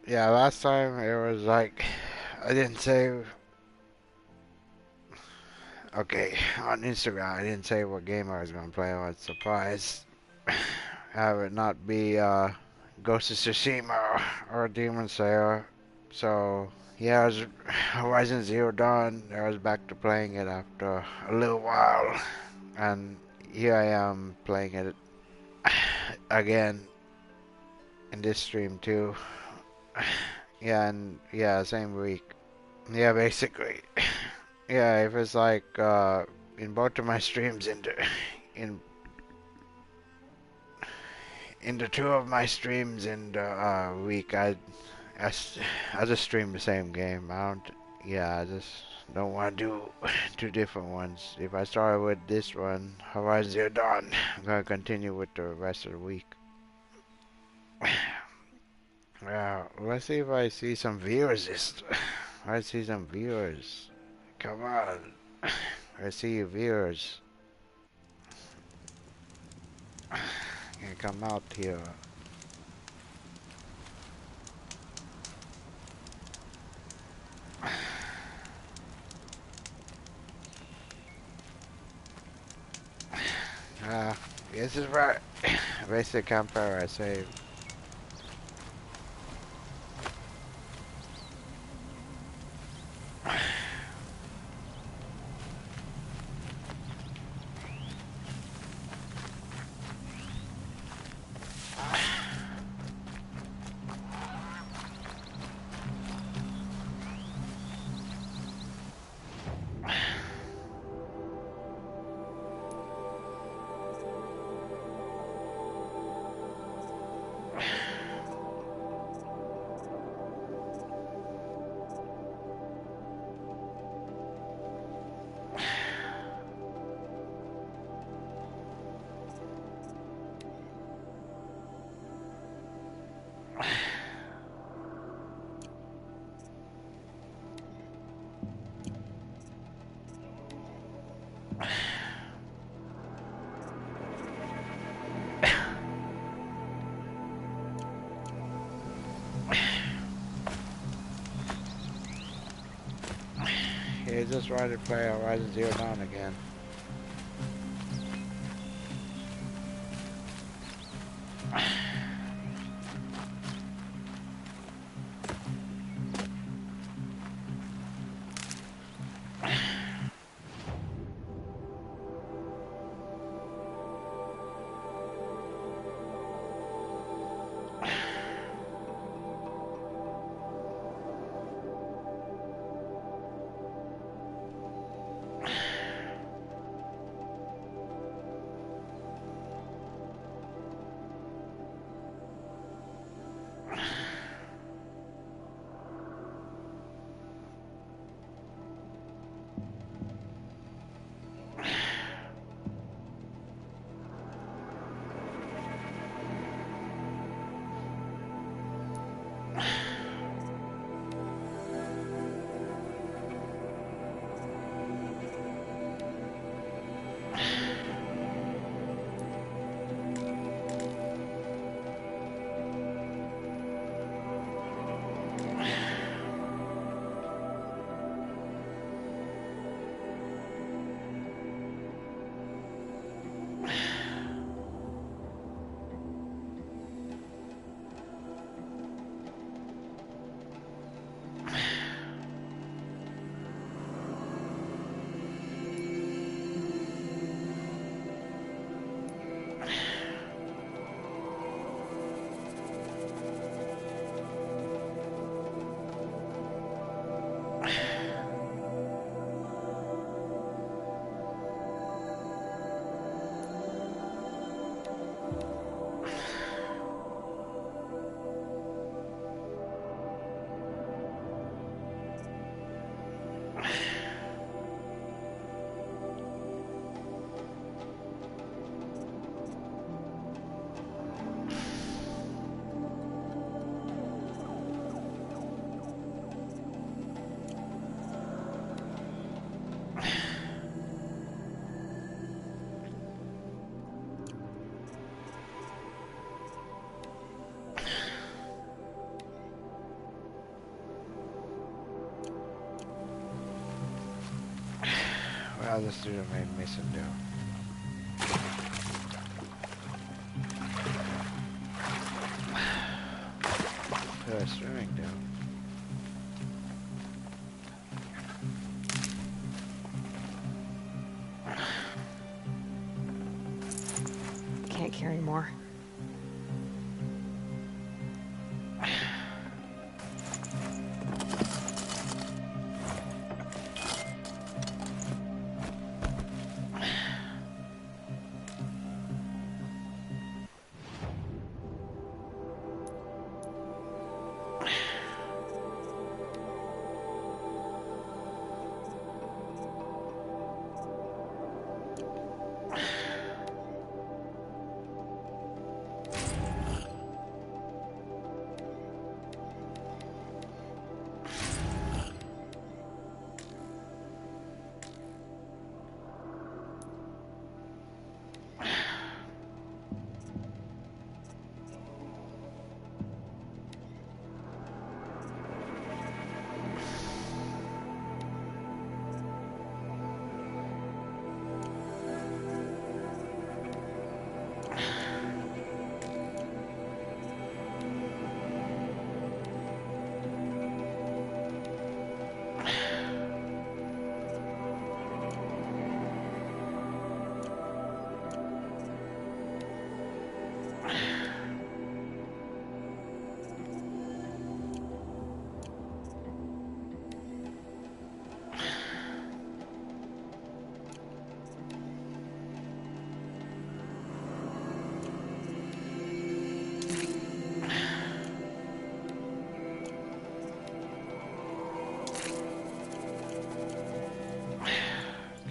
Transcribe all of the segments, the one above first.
Yeah, last time it was like I didn't save. Okay, on Instagram I didn't say what game I was gonna play. I was surprised. Have it not be Ghost of Tsushima or Demon Slayer. So yeah, I was Horizon Zero Dawn. I was back to playing it after a little while, and here I am playing it again in this stream too. Yeah, and yeah, same week. Yeah, basically. Yeah, if it's like in both of my streams in in the two of my streams in the week, I, s- I just stream the same game. I don't. Yeah, I just don't want to do two different ones. If I start with this one, Horizon Zero Dawn, I'm gonna continue with the rest of the week. Yeah, let's see if I see some viewers. I see some viewers. Come on, I see you viewers. Can come out here. This is right. Basic camper I saved. He just wanted to play Horizon Zero Dawn again. other student made Mason do? What did swimming do? Can't carry more.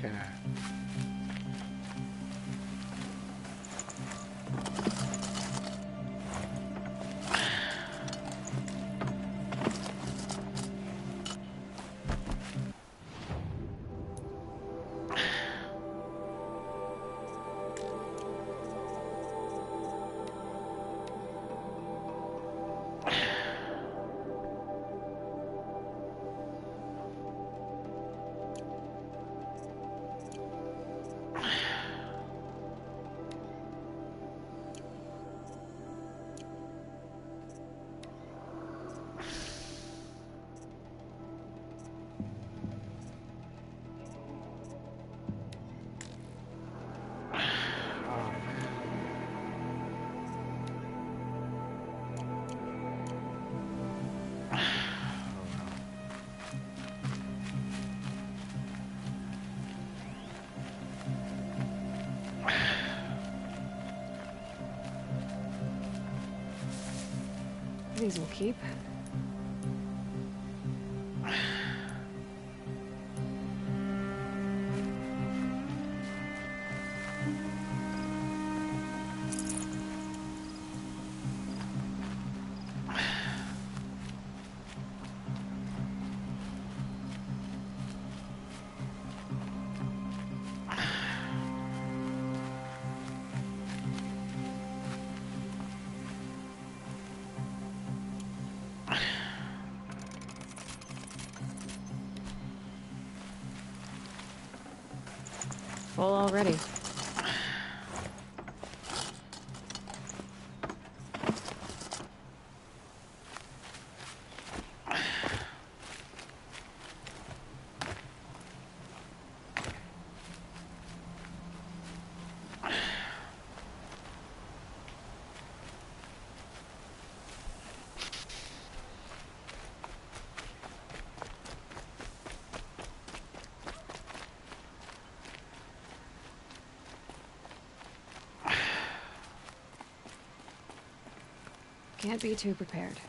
Okay. These will keep. Full already. Can't be too prepared.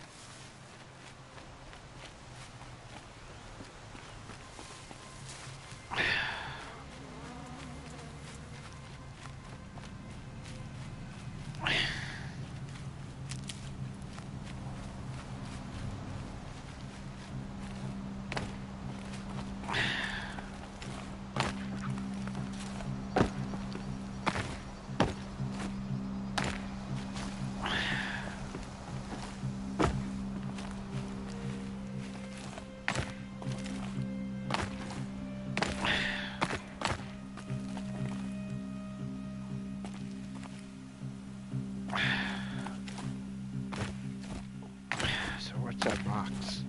box.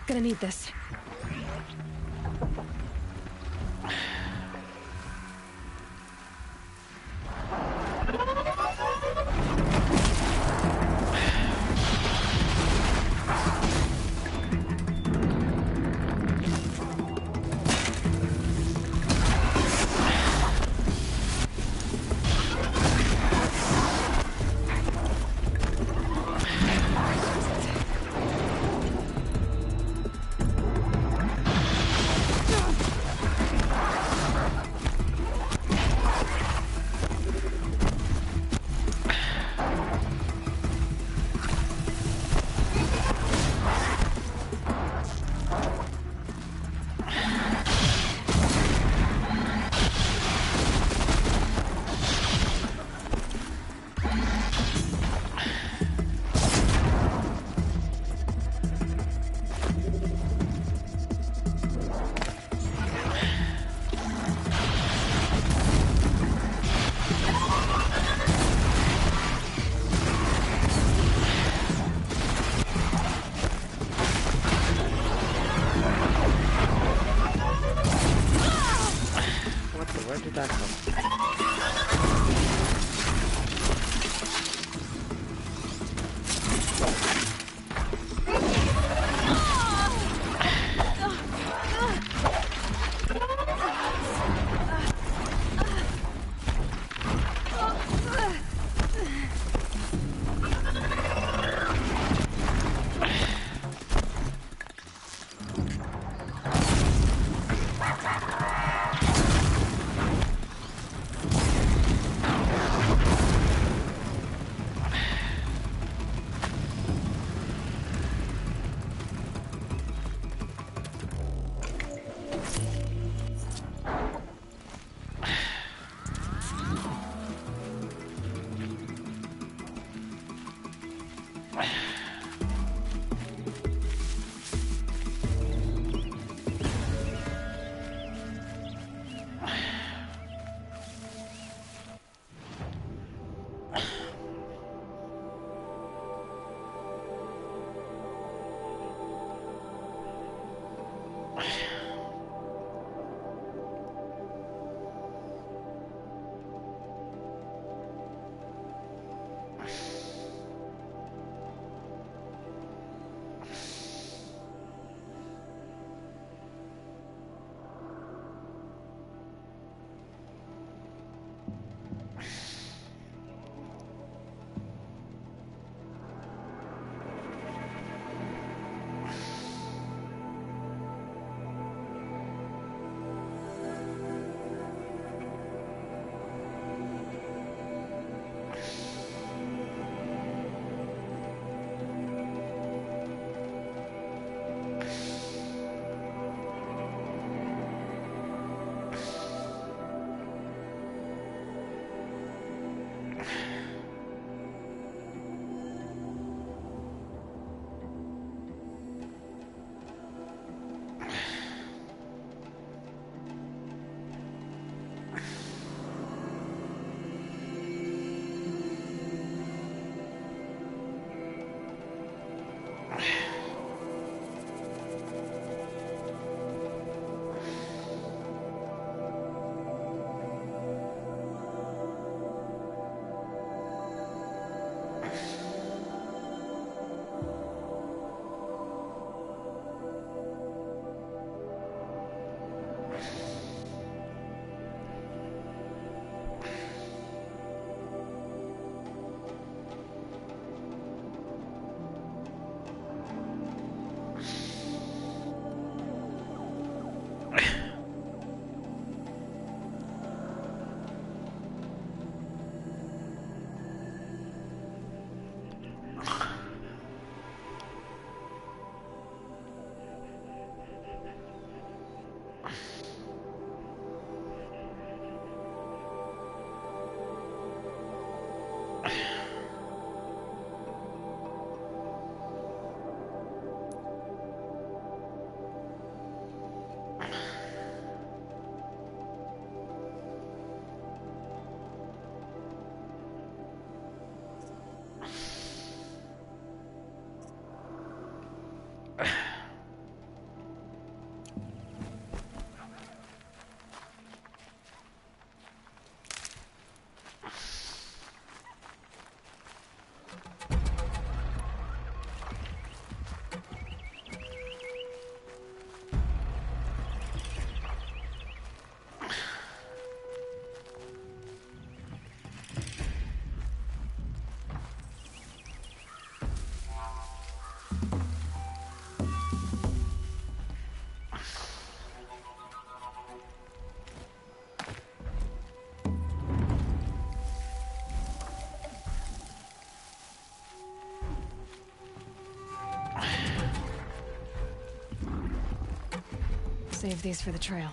Gonna need this. Where did that come? Save these for the trail.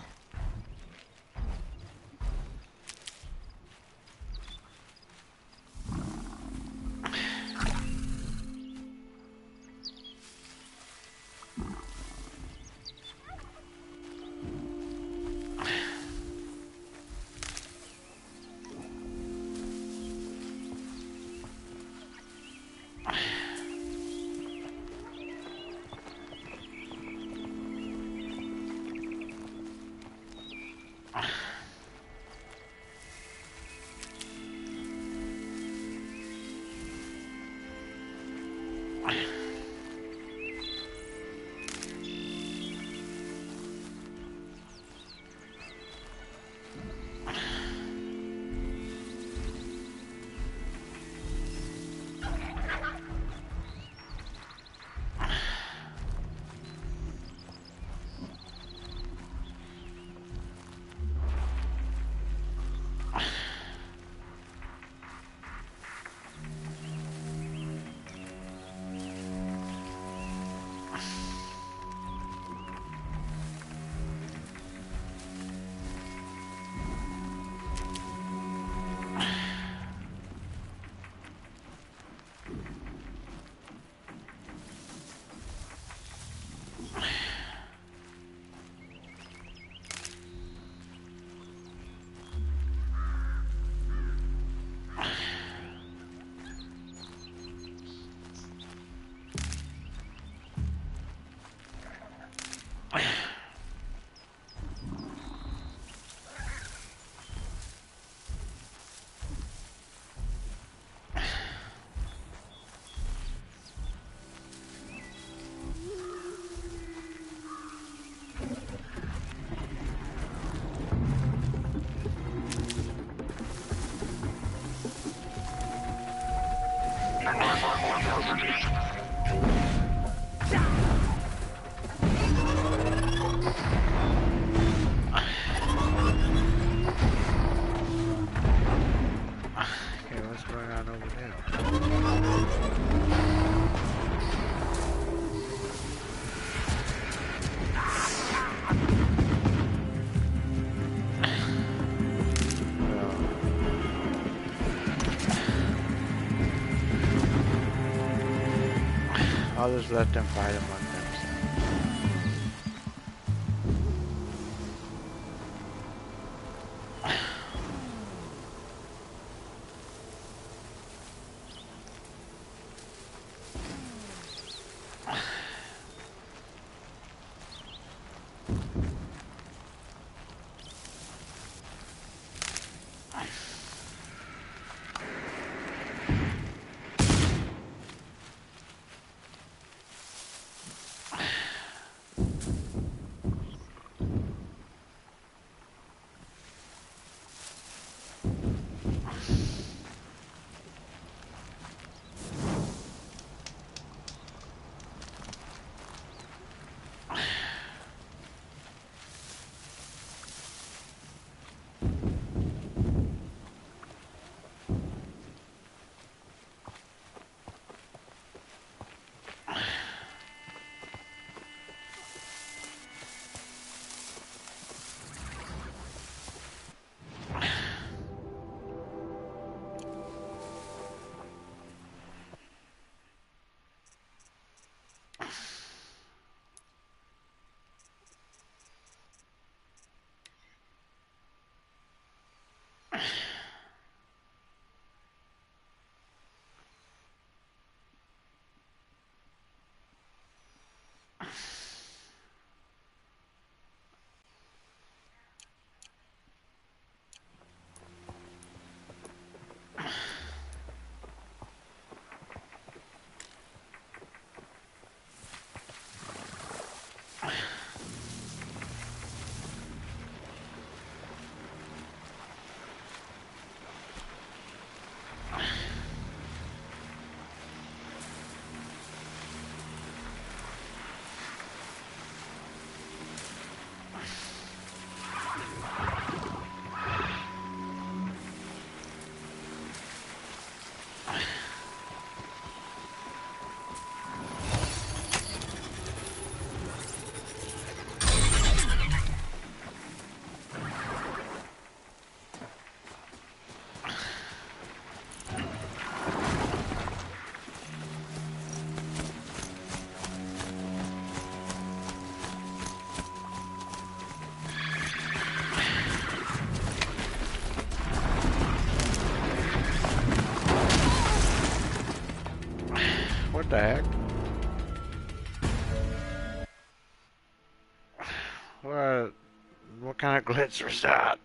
Okay, what's going on over there? I'll just let them fight among themselves. the heck? What kind of glitch was that?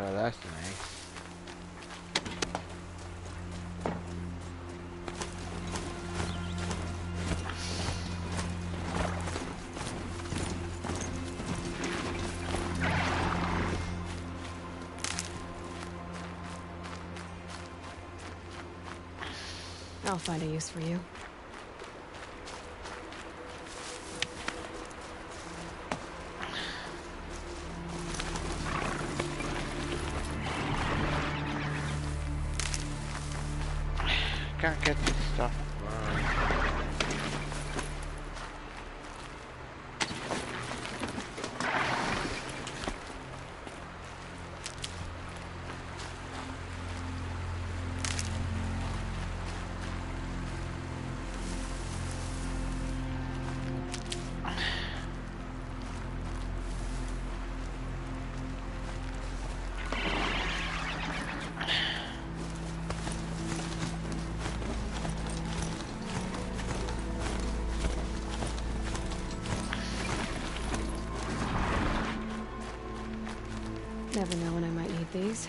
Oh, that's nice. I'll find a use for you. Can't get this stuff. Never know when I might need these.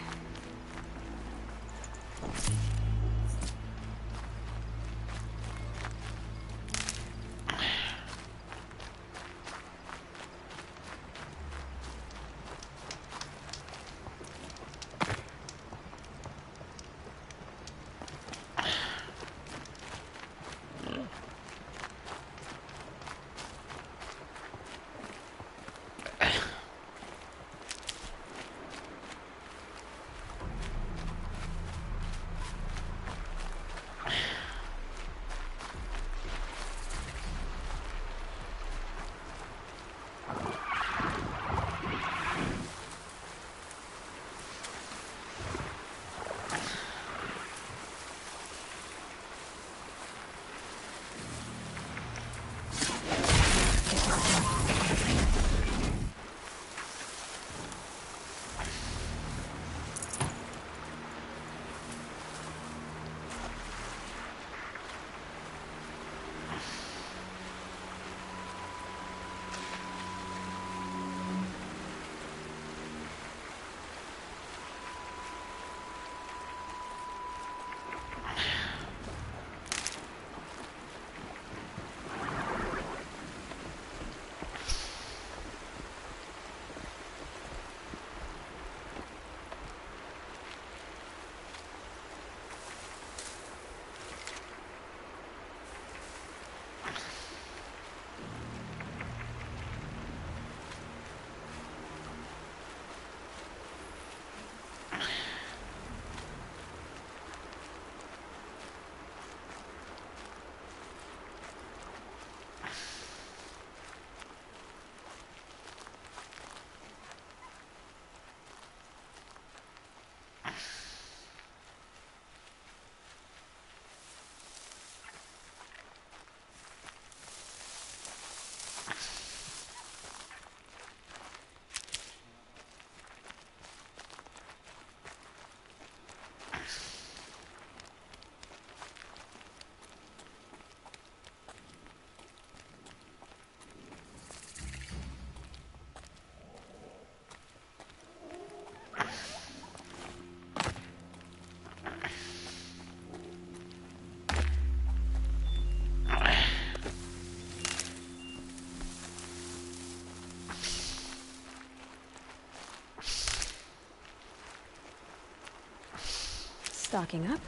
Stocking up?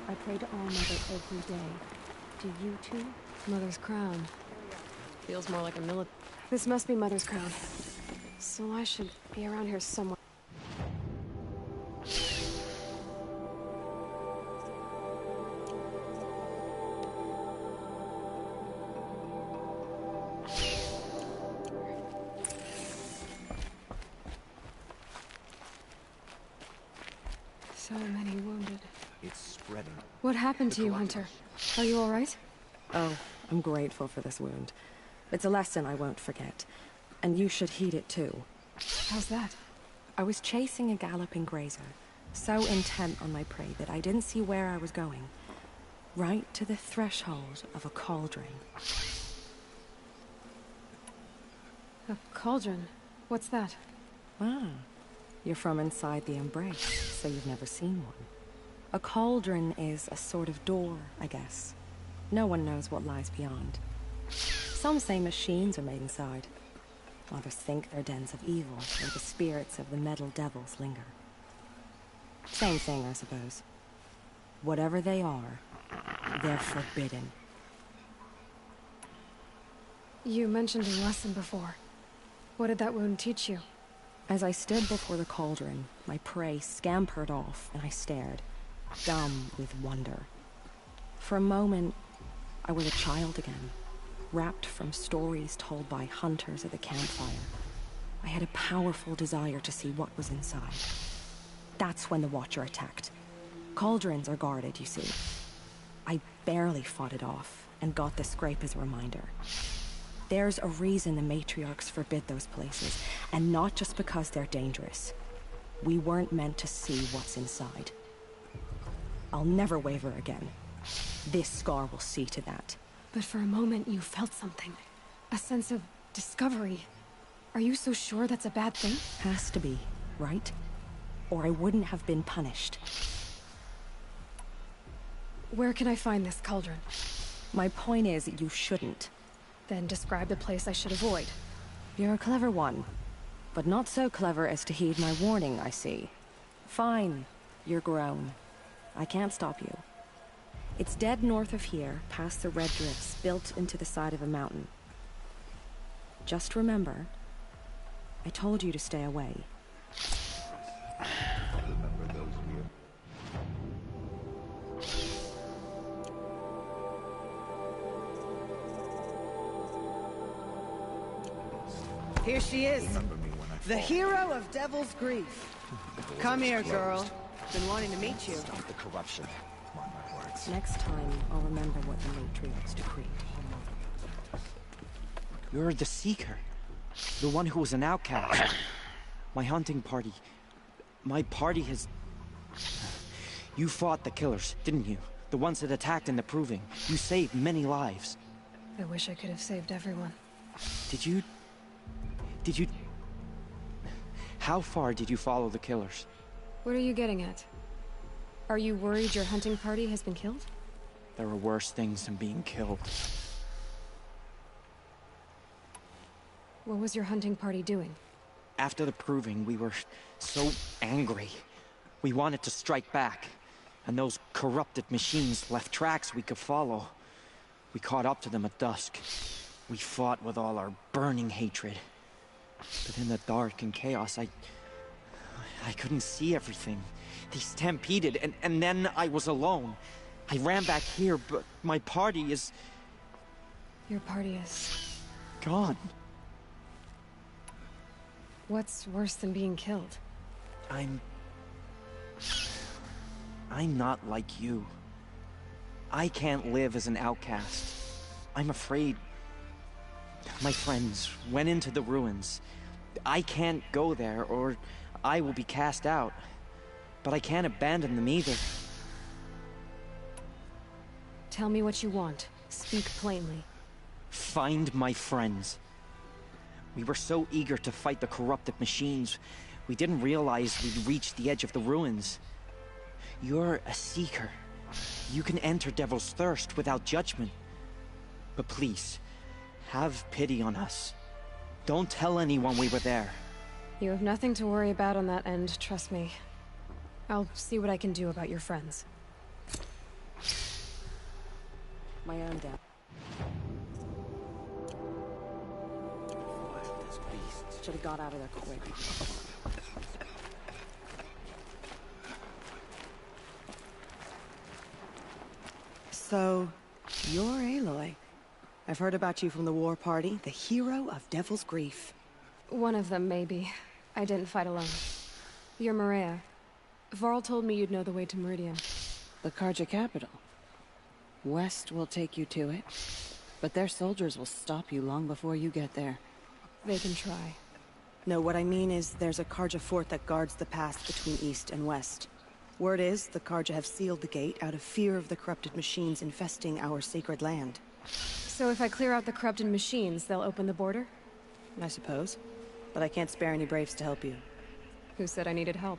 I pray to All Mother every day. Do you too? Mother's crown. Feels more like a military. This must be Mother's crown. So I should be around here somewhere. So many wounded. It's spreading. What happened to you, Hunter? Are you all right? Oh, I'm grateful for this wound. It's a lesson I won't forget. And you should heed it too. How's that? I was chasing a galloping grazer, so intent on my prey that I didn't see where I was going. Right to the threshold of a cauldron. A cauldron? What's that? Ah, you're from inside the Embrace, so you've never seen one. A cauldron is a sort of door, I guess. No one knows what lies beyond. Some say machines are made inside. Others think they're dens of evil, where the spirits of the metal devils linger. Same thing, I suppose. Whatever they are, they're forbidden. You mentioned a lesson before. What did that wound teach you? As I stood before the cauldron, my prey scampered off, and I stared, dumb with wonder. For a moment, I was a child again, wrapped from stories told by hunters at the campfire. I had a powerful desire to see what was inside. That's when the Watcher attacked. Cauldrons are guarded, you see. I barely fought it off, and got the scrape as a reminder. There's a reason the matriarchs forbid those places, and not just because they're dangerous. We weren't meant to see what's inside. I'll never waver again. This scar will see to that. But for a moment you felt something. A sense of discovery. Are you so sure that's a bad thing? Has to be, right? Or I wouldn't have been punished. Where can I find this cauldron? My point is, you shouldn't. Then describe the place I should avoid. You're a clever one. But not so clever as to heed my warning, I see. Fine. You're grown. I can't stop you. It's dead north of here, past the red drifts built into the side of a mountain. Just remember, I told you to stay away. Here she is, the hero of Devil's Grief. Come here, girl. Been wanting to meet you. Stop the corruption. Mark my words. Next time, I'll remember what the matriarchs decreed. You're the Seeker. The one who was an outcast. My hunting party. My party has... You fought the killers, didn't you? The ones that attacked in the Proving. You saved many lives. I wish I could have saved everyone. Did you... How far did you follow the killers? What are you getting at? Are you worried your hunting party has been killed? There are worse things than being killed. What was your hunting party doing? After the Proving, we were so angry. We wanted to strike back. And those corrupted machines left tracks we could follow. We caught up to them at dusk. We fought with all our burning hatred. But in the dark and chaos, I couldn't see everything. They stampeded, and then I was alone. I ran back here, but my party is... Your party is... gone. What's worse than being killed? I'm not like you. I can't live as an outcast. I'm afraid. My friends went into the ruins. I can't go there, or I will be cast out. But I can't abandon them either. Tell me what you want. Speak plainly. Find my friends. We were so eager to fight the corrupted machines, we didn't realize we'd reached the edge of the ruins. You're a seeker. You can enter Devil's Thirst without judgment. But please, have pity on us. Don't tell anyone we were there. You have nothing to worry about on that end, trust me. I'll see what I can do about your friends. My own death. Should have got out of there quick. So, you're Aloy. I've heard about you from the war party, the hero of Devil's Grief. One of them, maybe. I didn't fight alone. You're Maria. Varl told me you'd know the way to Meridian. The Karja capital. West will take you to it, but their soldiers will stop you long before you get there. They can try. No, what I mean is there's a Karja fort that guards the pass between east and west. Word is, the Karja have sealed the gate out of fear of the corrupted machines infesting our sacred land. So if I clear out the corrupted machines, they'll open the border? I suppose. But I can't spare any braves to help you. Who said I needed help?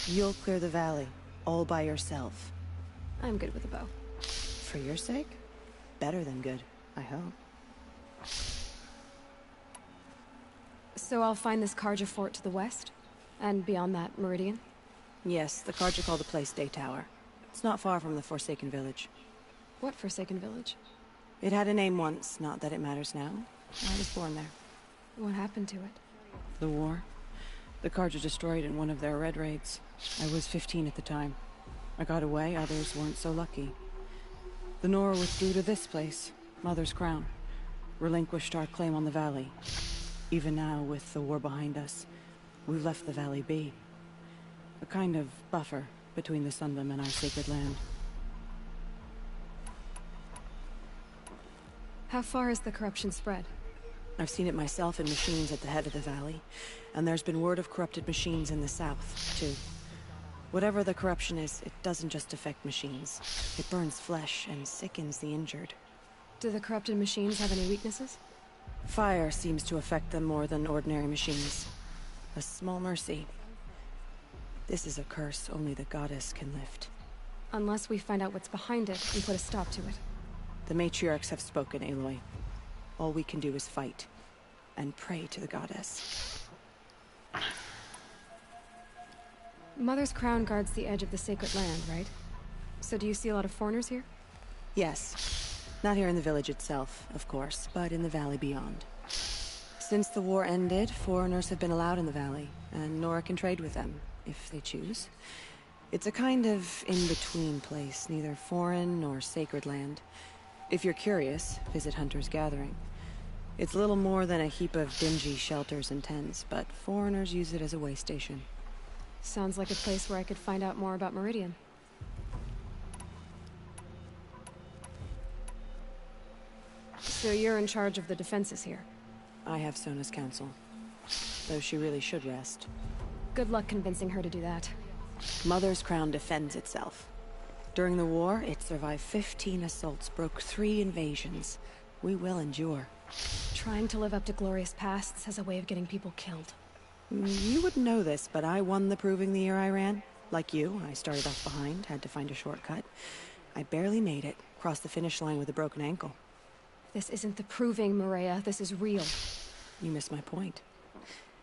You'll clear the valley, all by yourself. I'm good with a bow. For your sake? Better than good, I hope. So I'll find this Karja fort to the west? And beyond that, Meridian? Yes, the Karja call the place Day Tower. It's not far from the Forsaken Village. What Forsaken Village? It had a name once, not that it matters now. I was born there. What happened to it? The war. The Karja destroyed in one of their red raids. I was 15 at the time. I got away, others weren't so lucky. The Nora withdrew to this place, Mother's Crown. Relinquished our claim on the valley. Even now, with the war behind us, we've left the valley be. A kind of buffer between the Sundom and our sacred land. How far has the corruption spread? I've seen it myself in machines at the head of the valley, and there's been word of corrupted machines in the south, too. Whatever the corruption is, it doesn't just affect machines. It burns flesh and sickens the injured. Do the corrupted machines have any weaknesses? Fire seems to affect them more than ordinary machines. A small mercy. This is a curse only the goddess can lift. Unless we find out what's behind it and put a stop to it. The matriarchs have spoken, Aloy. All we can do is fight, and pray to the goddess. Mother's Crown guards the edge of the sacred land, right? So do you see a lot of foreigners here? Yes. Not here in the village itself, of course, but in the valley beyond. Since the war ended, foreigners have been allowed in the valley, and Nora can trade with them, if they choose. It's a kind of in-between place, neither foreign nor sacred land. If you're curious, visit Hunter's Gathering. It's little more than a heap of dingy shelters and tents, but foreigners use it as a way station. Sounds like a place where I could find out more about Meridian. So you're in charge of the defenses here? I have Sona's counsel, though she really should rest. Good luck convincing her to do that. Mother's Crown defends itself. During the war, it survived 15 assaults, broke 3 invasions. We will endure. Trying to live up to glorious pasts has a way of getting people killed. You wouldn't know this, but I won the proving the year I ran. Like you, I started off behind, had to find a shortcut. I barely made it, crossed the finish line with a broken ankle. This isn't the proving, Maria. This is real. You missed my point.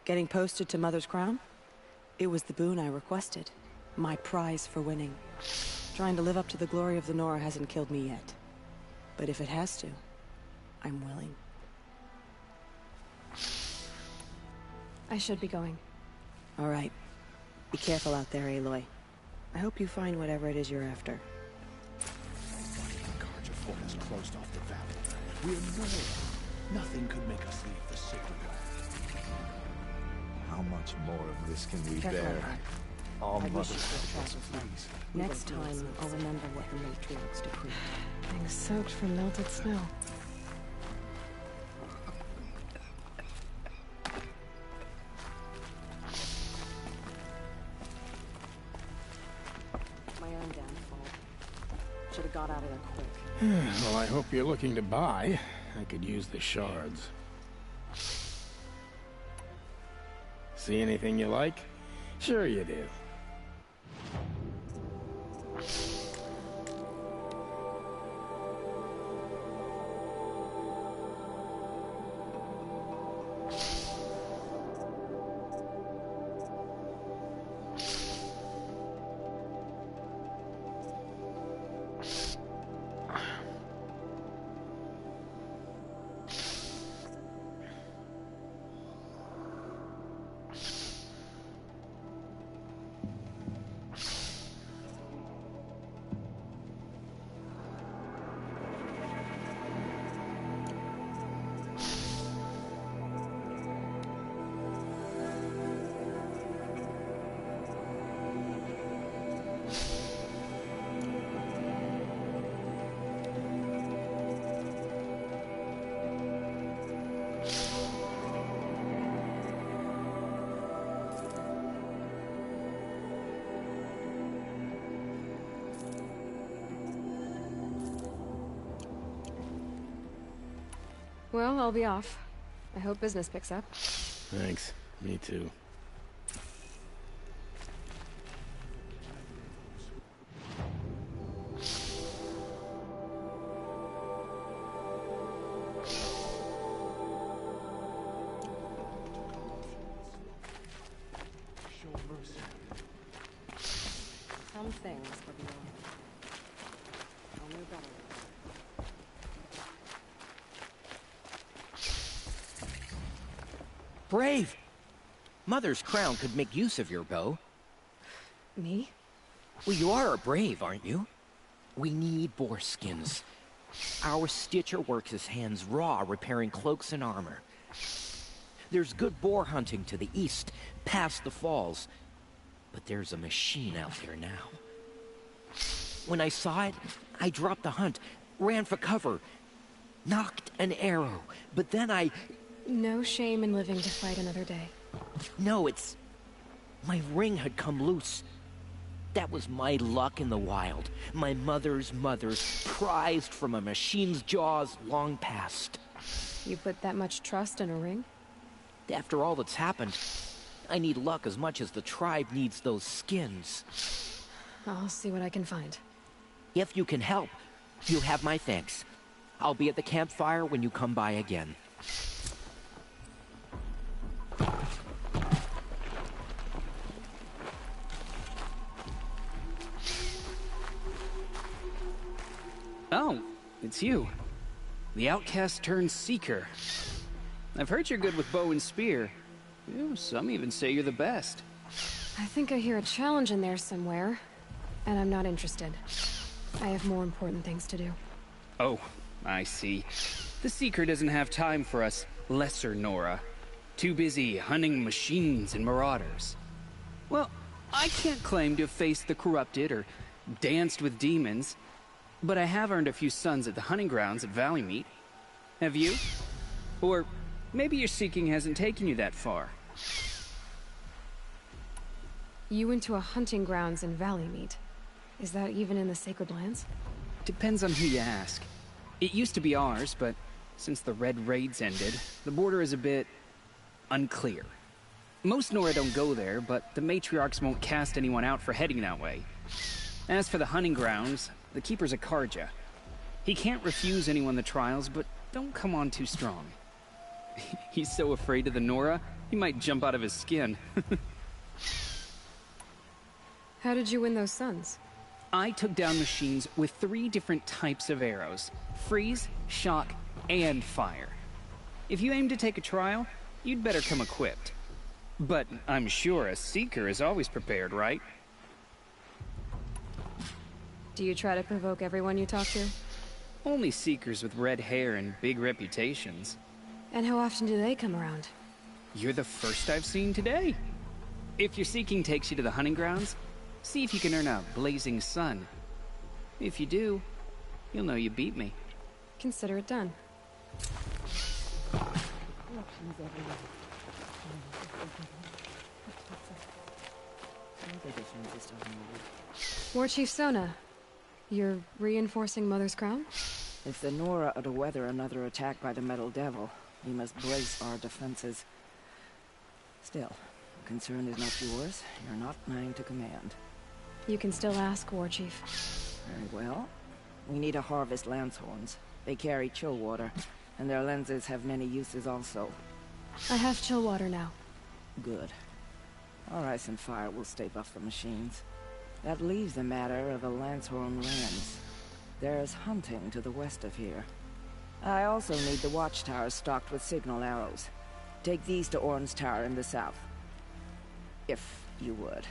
Getting posted to Mother's Crown? It was the boon I requested. My prize for winning. Trying to live up to the glory of the Nora hasn't killed me yet. But if it has to, I'm willing. I should be going. All right. Be careful out there, Aloy. I hope you find whatever it is you're after. The Karja fort has closed off the valley. We're nowhere. Nothing could make us leave the sacred land. How much more of this can we Careful, bear? Edward. All I wish Mother's you could have Crown, traveled please. Next time, I'll remember what the matriarchs decreed. Things soaked from melted snow. My own downfall. Should have got out of there quick. Well, I hope you're looking to buy. I could use the shards. See anything you like? Sure you do. Well, I'll be off. I hope business picks up. Thanks. Me too. Some things were beyond. I'll know better. Brave! Mother's Crown could make use of your bow. Me? Well, you are a brave, aren't you? We need boar skins. Our stitcher works his hands raw repairing cloaks and armor. There's good boar hunting to the east, past the falls. But there's a machine out there now. When I saw it, I dropped the hunt, ran for cover, knocked an arrow, but then I... No shame in living to fight another day. No, it's... my ring had come loose. That was my luck in the wild. My mother's prized from a machine's jaws long past. You put that much trust in a ring? After all that's happened, I need luck as much as the tribe needs those skins. I'll see what I can find. If you can help, you have my thanks. I'll be at the campfire when you come by again. Oh, it's you. The outcast turned seeker. I've heard you're good with bow and spear. Ew, some even say you're the best. I think I hear a challenge in there somewhere, and I'm not interested. I have more important things to do. Oh, I see. The seeker doesn't have time for us lesser Nora. Too busy hunting machines and marauders. Well, I can't claim to have faced the corrupted or danced with demons, but I have earned a few sons at the hunting grounds at Valley Meet. Have you? Or maybe your seeking hasn't taken you that far. You went to a hunting grounds in Valley Meet. Is that even in the Sacred Lands? Depends on who you ask. It used to be ours, but since the Red Raids ended, the border is a bit unclear. Most Nora don't go there, but the matriarchs won't cast anyone out for heading that way. As for the hunting grounds, the keeper's a Karja. He can't refuse anyone the trials, but don't come on too strong. He's so afraid of the Nora, he might jump out of his skin. How did you win those sons? I took down machines with 3 different types of arrows: freeze, shock, and fire. If you aim to take a trial, you'd better come equipped. But I'm sure a seeker is always prepared, right? Do you try to provoke everyone you talk to? Only seekers with red hair and big reputations. And how often do they come around? You're the first I've seen today. If your seeking takes you to the hunting grounds, see if you can earn a blazing sun. If you do, you'll know you beat me. Consider it done. War Chief Sona, you're reinforcing Mother's Crown? If the Nora are to weather another attack by the Metal Devil, we must brace our defenses. Still, concern is not yours. You're not mine to command. You can still ask, War Chief. Very well. We need to harvest lance horns. They carry chill water, and their lenses have many uses also. I have chill water now. Good. Our ice and fire will stave off the machines. That leaves the matter of a Lancehorn lens. There's hunting to the west of here. I also need the watchtowers stocked with signal arrows. Take these to Orn's Tower in the south. If you would.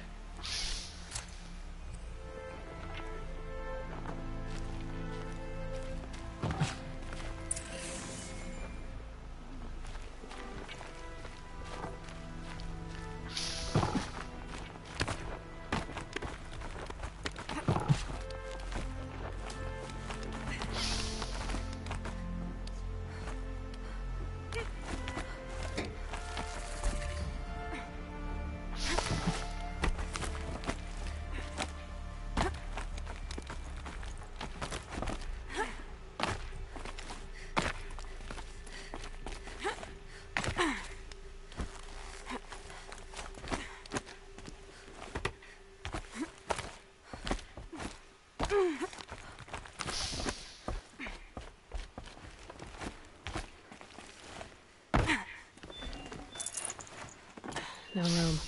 No room.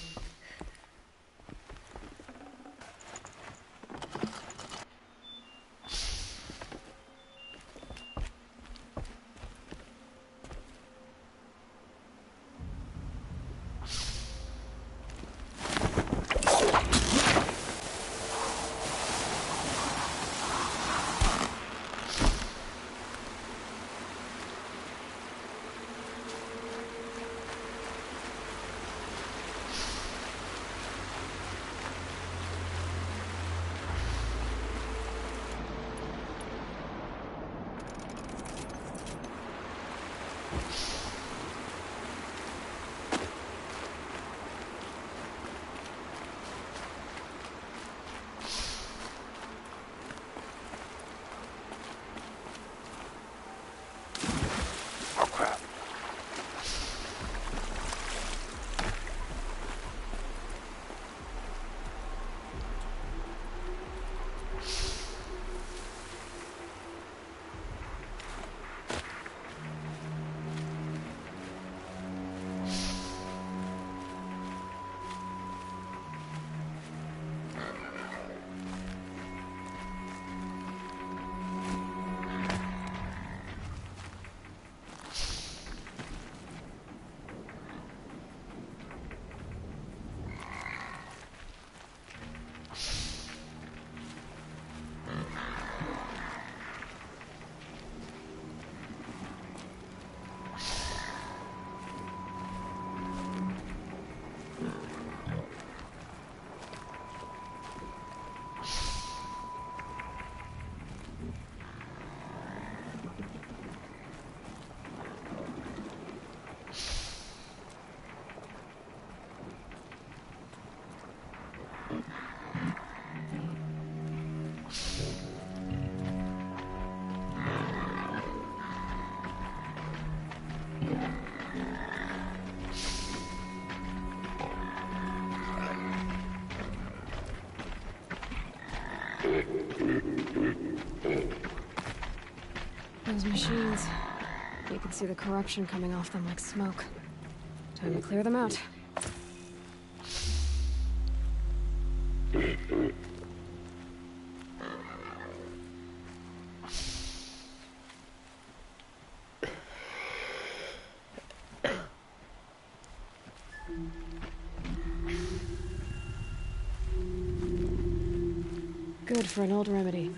Those machines. You can see the corruption coming off them like smoke. Time to clear them out. Good for an old remedy.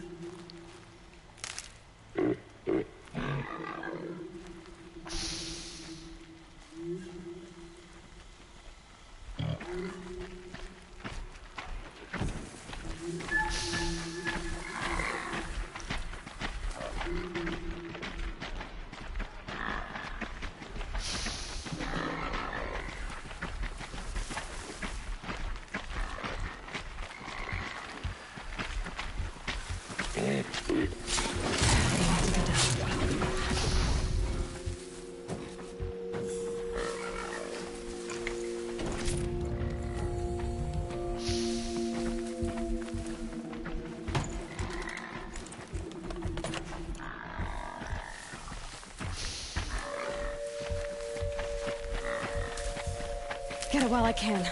Get it while I can.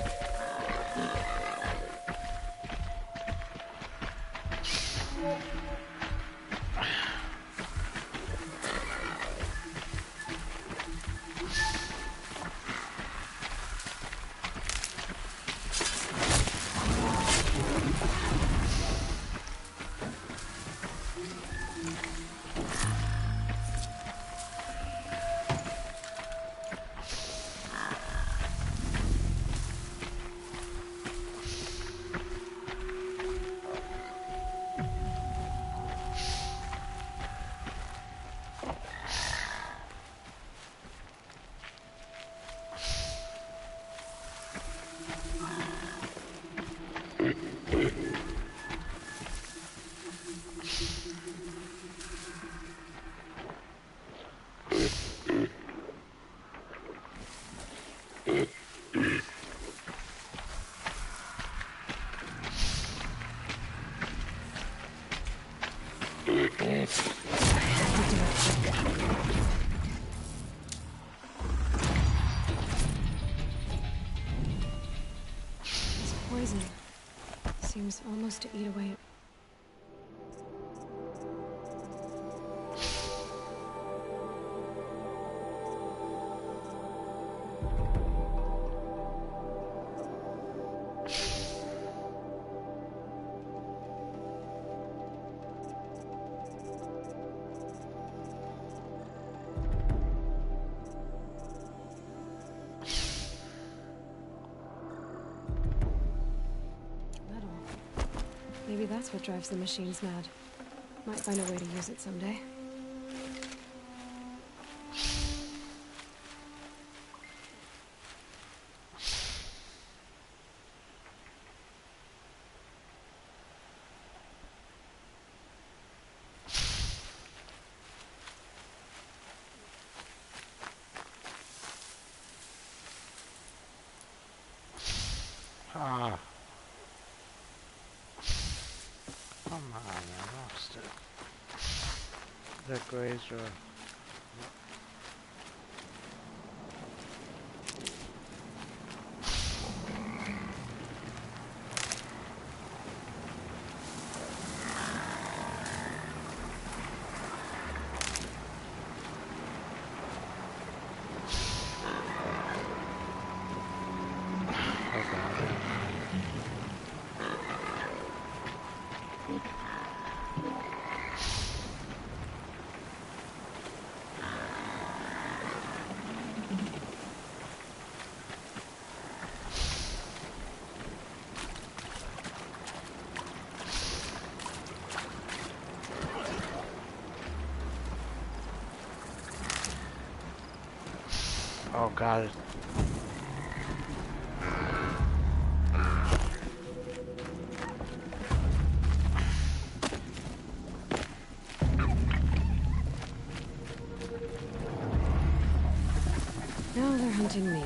This poison seems almost to eat away. Maybe that's what drives the machines mad. Might find a way to use it someday. Ah. Come on, I lost it. The grazer. Oh god. Now they're hunting me.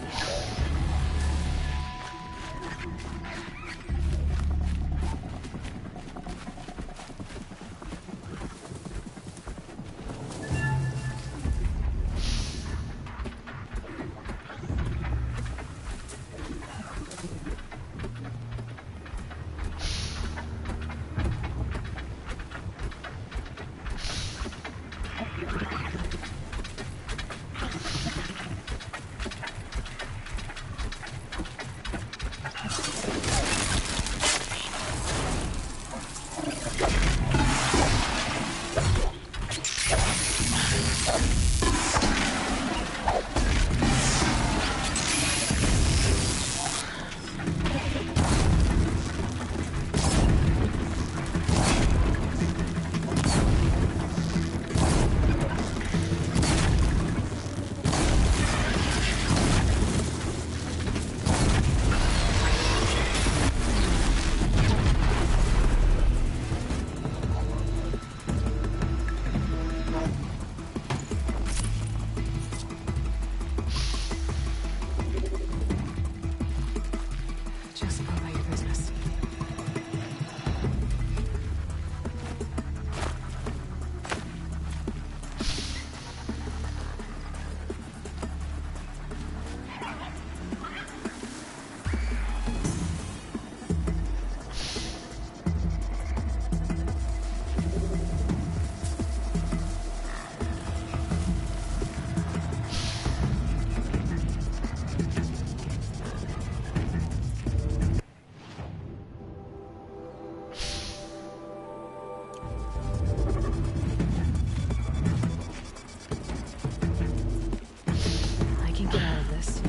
can get out of this.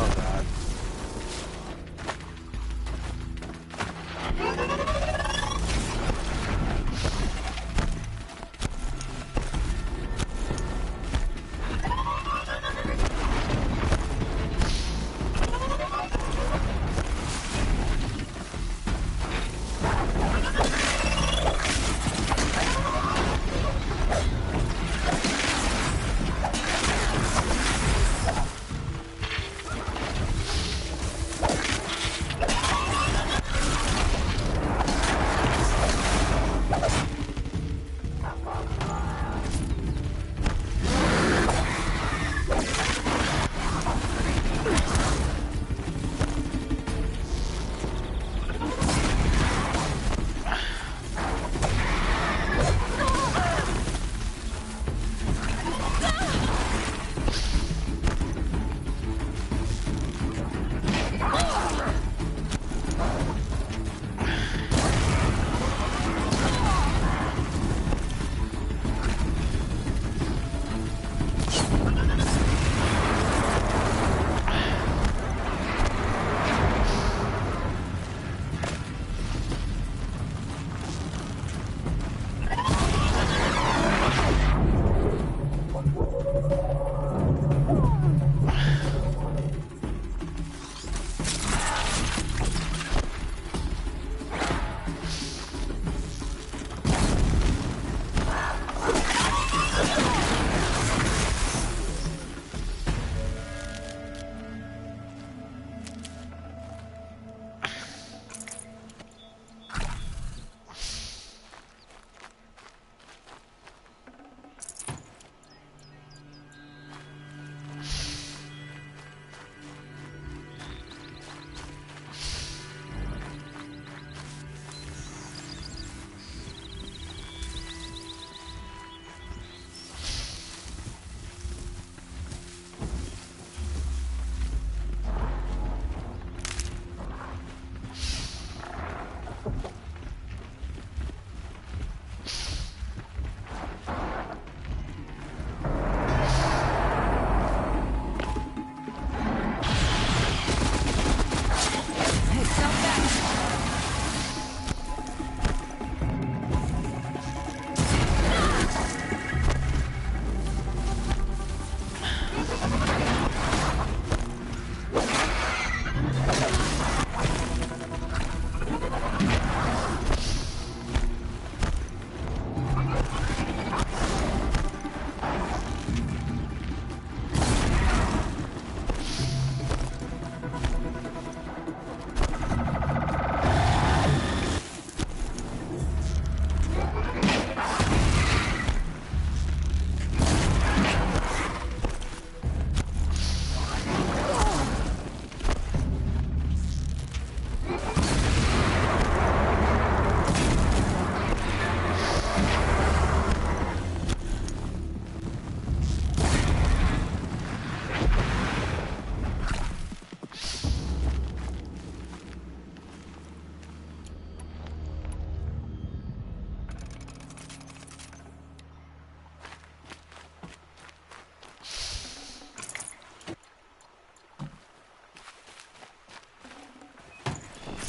Oh god.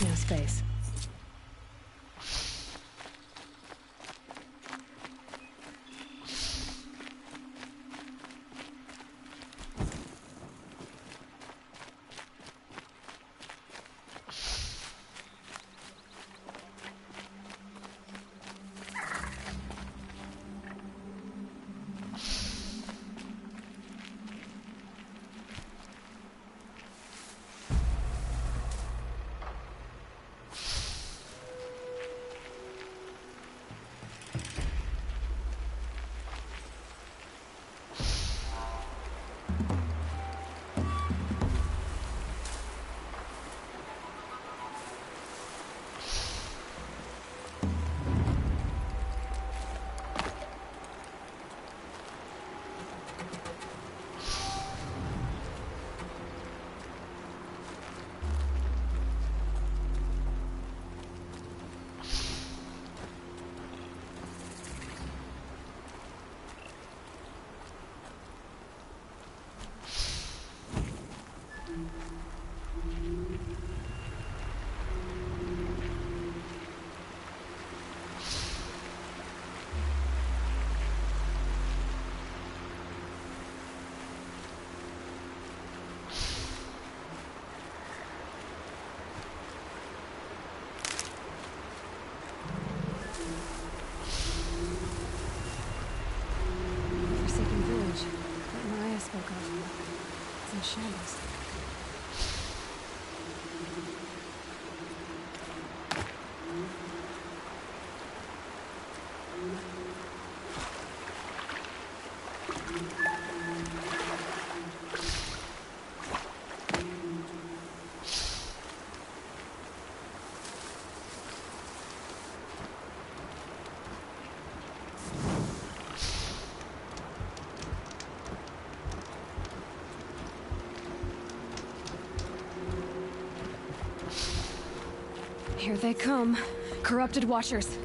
No space. in shambles. Here they come. Corrupted Watchers.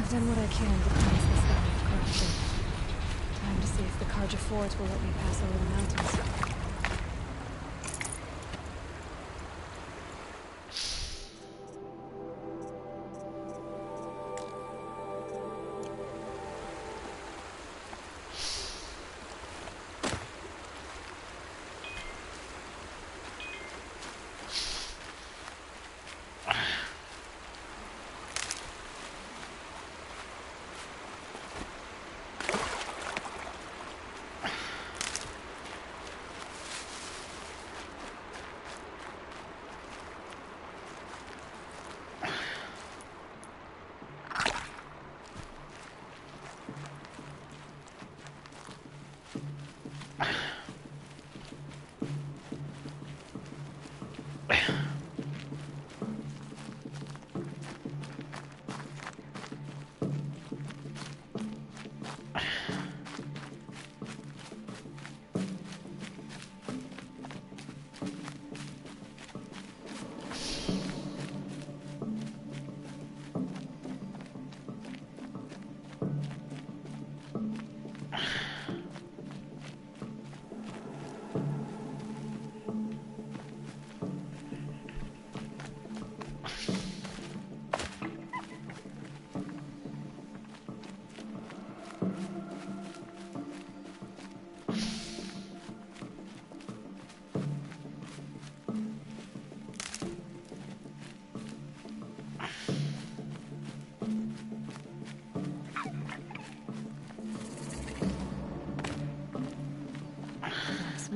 I've done what I can to cleanse this level of corruption. Time to see if the Carja Fort will let me pass over the mountains.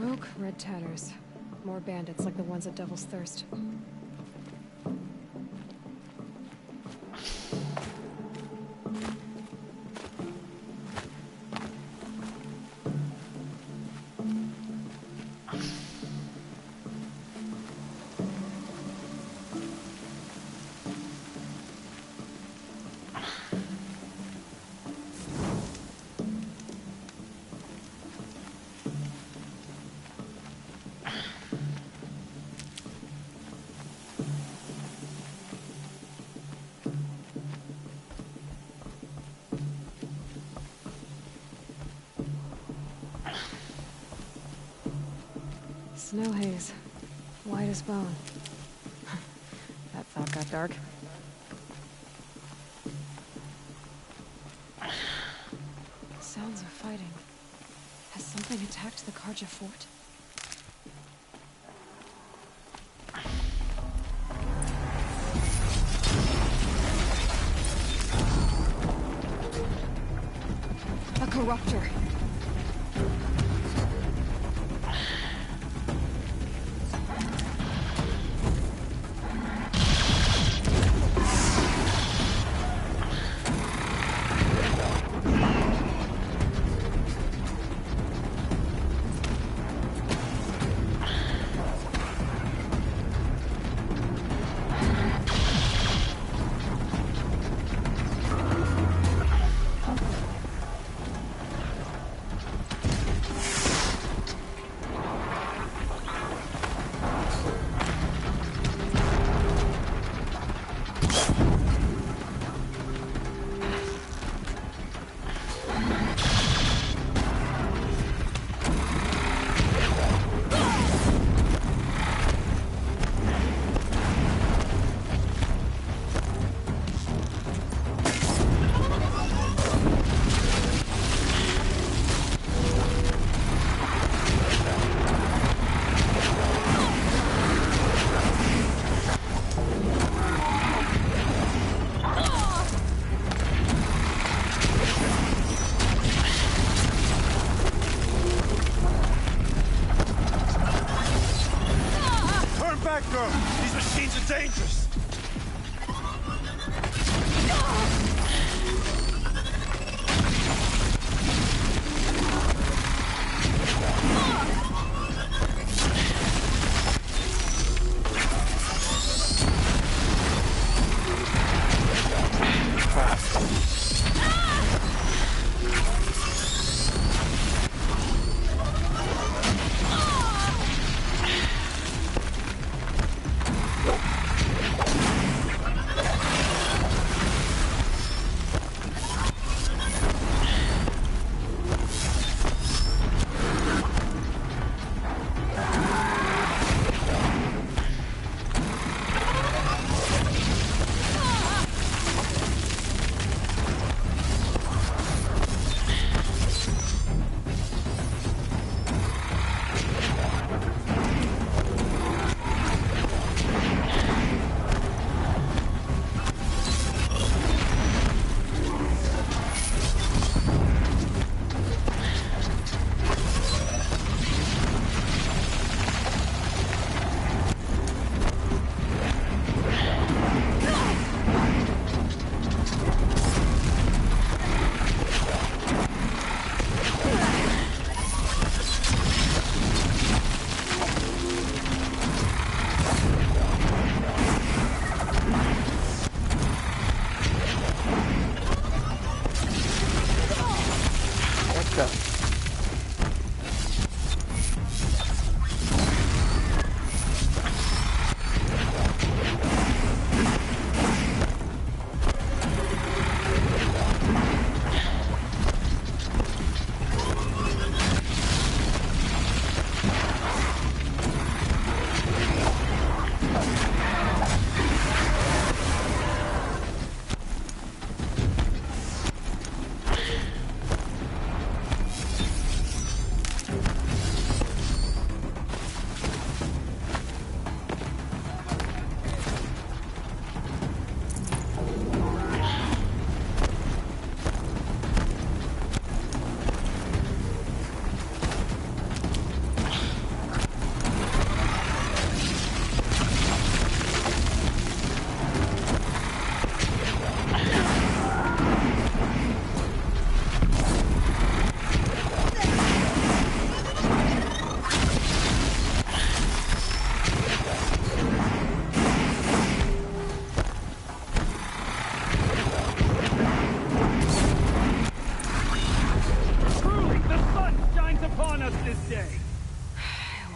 Smoke, red tatters. More bandits like the ones at Devil's Thirst. Snow haze. White as bone. That thought got dark. Sounds of fighting. Has something attacked the Karja fort? A corruptor. These machines are dangerous!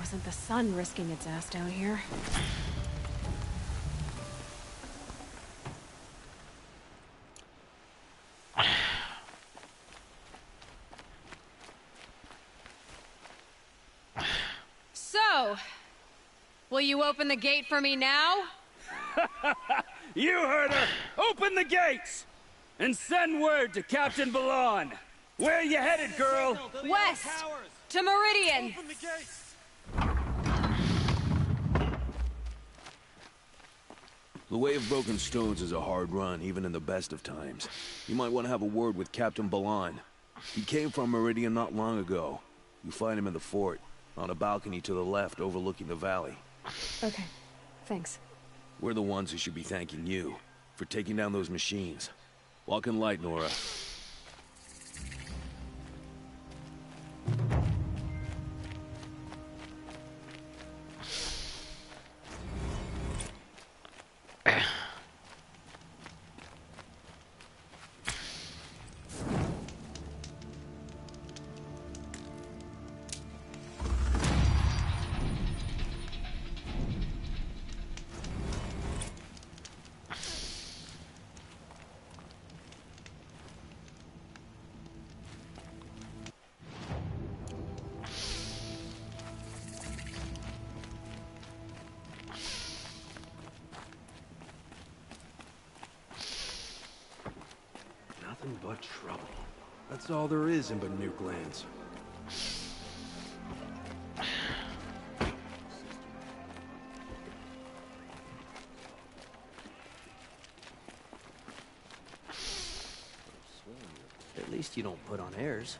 wasn't the sun risking its ass down here. So, will you open the gate for me now? You heard her! Open the gates! And send word to Captain Balan. Where you headed, girl? West! To Meridian! The Way of Broken Stones is a hard run, even in the best of times. You might want to have a word with Captain Balan. He came from Meridian not long ago. You find him in the fort, on a balcony to the left overlooking the valley. Okay, thanks. We're the ones who should be thanking you for taking down those machines. Walk in light, Nora. Nothing but trouble. That's all there is in Banuk lands. At least you don't put on airs.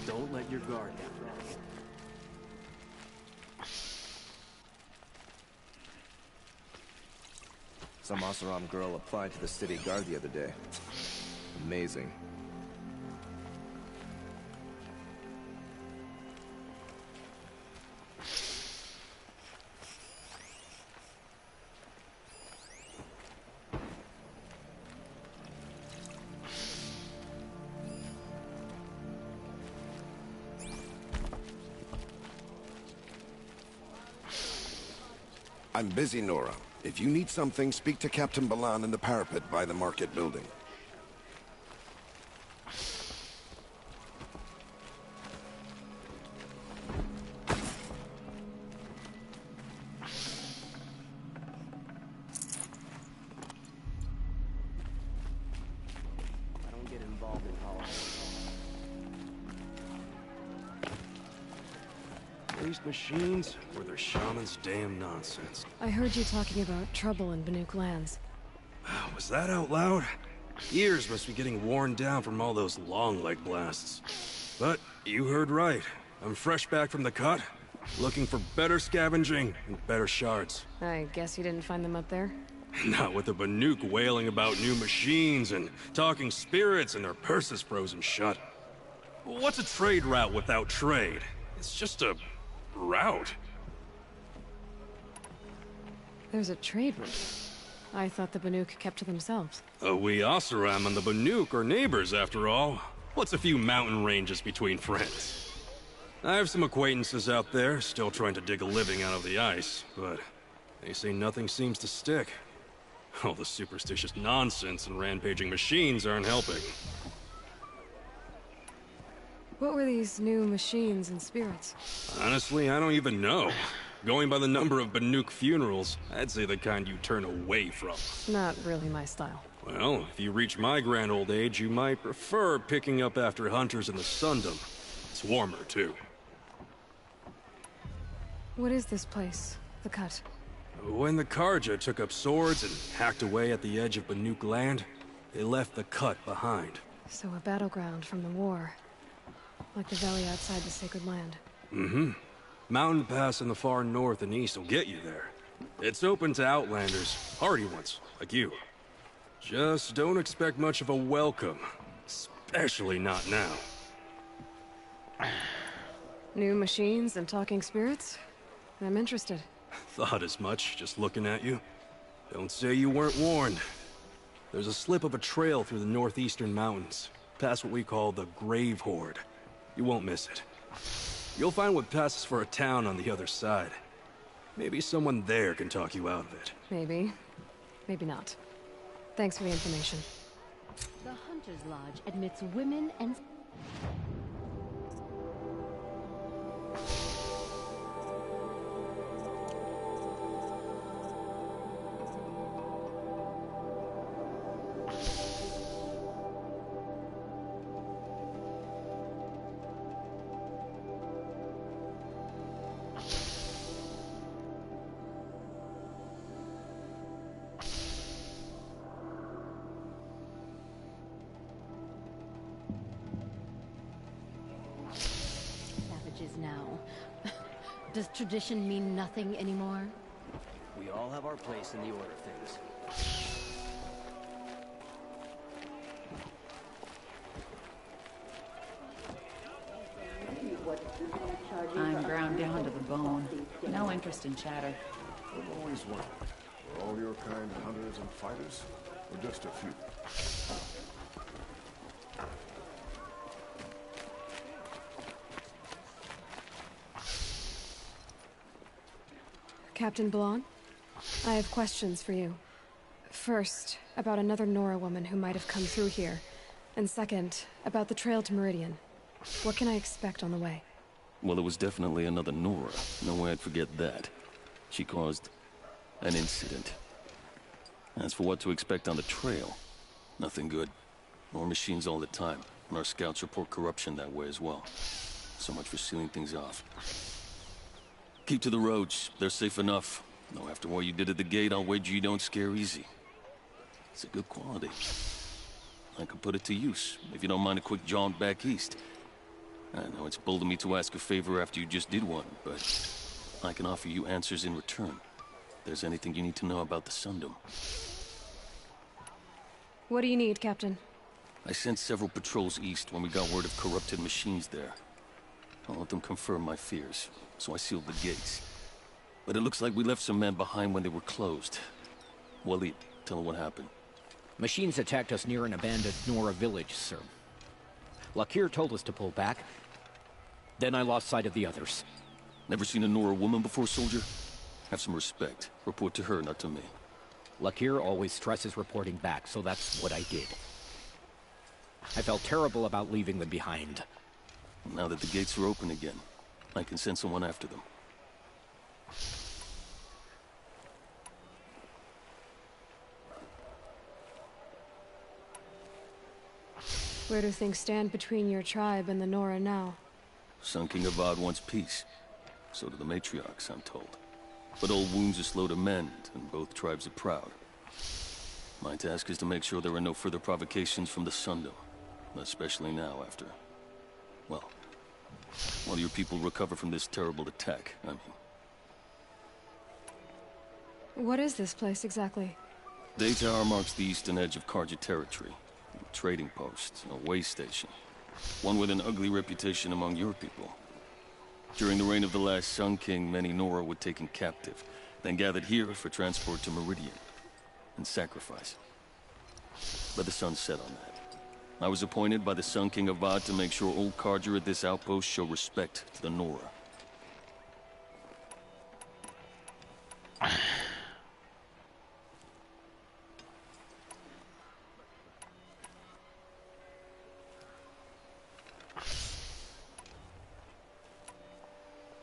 Don't let your guard down. Some Oseram girl applied to the city guard the other day. Amazing. I'm busy, Nora. If you need something, speak to Captain Balan in the parapet by the market building. I don't get involved in politics. These machines or their shaman's damn nonsense. I heard you talking about trouble in Banuk lands. Was that out loud? Ears must be getting worn down from all those long leg blasts. But you heard right. I'm fresh back from the cut, looking for better scavenging and better shards. I guess you didn't find them up there? Not with the Banuk wailing about new machines and talking spirits and their purses frozen shut. What's a trade route without trade? It's just a route. There's a trade route. I thought the Banuk kept to themselves. We Oseram and the Banuk are neighbors, after all. What's a few mountain ranges between friends? I have some acquaintances out there, still trying to dig a living out of the ice, but they say nothing seems to stick. All the superstitious nonsense and rampaging machines aren't helping. What were these new machines and spirits? Honestly, I don't even know. Going by the number of Banuk funerals, I'd say the kind you turn away from. Not really my style. Well, if you reach my grand old age, you might prefer picking up after hunters in the Sundom. It's warmer, too. What is this place? The Cut? When the Karja took up swords and hacked away at the edge of Banuk land, they left the Cut behind. So a battleground from the war. Like the valley outside the Sacred Land. Mm-hmm. Mountain Pass in the far north and east will get you there. It's open to outlanders, hardy ones, like you. Just don't expect much of a welcome. Especially not now. New machines and talking spirits? I'm interested. Thought as much, just looking at you. Don't say you weren't warned. There's a slip of a trail through the northeastern mountains, past what we call the Grave Horde. You won't miss it. You'll find what passes for a town on the other side. Maybe someone there can talk you out of it. Maybe. Maybe not. Thanks for the information. The Hunter's Lodge admits women and... now. Does tradition mean nothing anymore? We all have our place in the order of things. I'm ground down to the bone. No interest in chatter. I've always wondered, were all your kind hunters and fighters, or just a few? Captain Blanc, I have questions for you. First, about another Nora woman who might have come through here. And second, about the trail to Meridian. What can I expect on the way? Well, it was definitely another Nora. No way I'd forget that. She caused an incident. As for what to expect on the trail, nothing good. More machines all the time, and our scouts report corruption that way as well. So much for sealing things off. Keep to the roads. They're safe enough. Though after what you did at the gate, I'll wager you don't scare easy. It's a good quality. I could put it to use, if you don't mind a quick jaunt back east. I know it's bold of me to ask a favor after you just did one, but I can offer you answers in return. If there's anything you need to know about the Sundom. What do you need, Captain? I sent several patrols east when we got word of corrupted machines there. I'll let them confirm my fears, so I sealed the gates. But it looks like we left some men behind when they were closed. Waleed, tell them what happened. Machines attacked us near an abandoned Nora village, sir. Lakir told us to pull back. Then I lost sight of the others. Never seen a Nora woman before, soldier? Have some respect. Report to her, not to me. Lakir always stresses reporting back, so that's what I did. I felt terrible about leaving them behind. Now that the gates are open again, I can send someone after them. Where do things stand between your tribe and the Nora now? Sun King Avad wants peace. So do the matriarchs, I'm told. But old wounds are slow to mend, and both tribes are proud. My task is to make sure there are no further provocations from the Sundom. Especially now after... well, while your people recover from this terrible attack, I mean. What is this place exactly? Daytower marks the eastern edge of Karja territory. A trading post, a way station. One with an ugly reputation among your people. During the reign of the last Sun King, many Nora were taken captive, then gathered here for transport to Meridian, and sacrifice. But the sun set on that. I was appointed by the Sun King Avad to make sure old Karja at this outpost show respect to the Nora.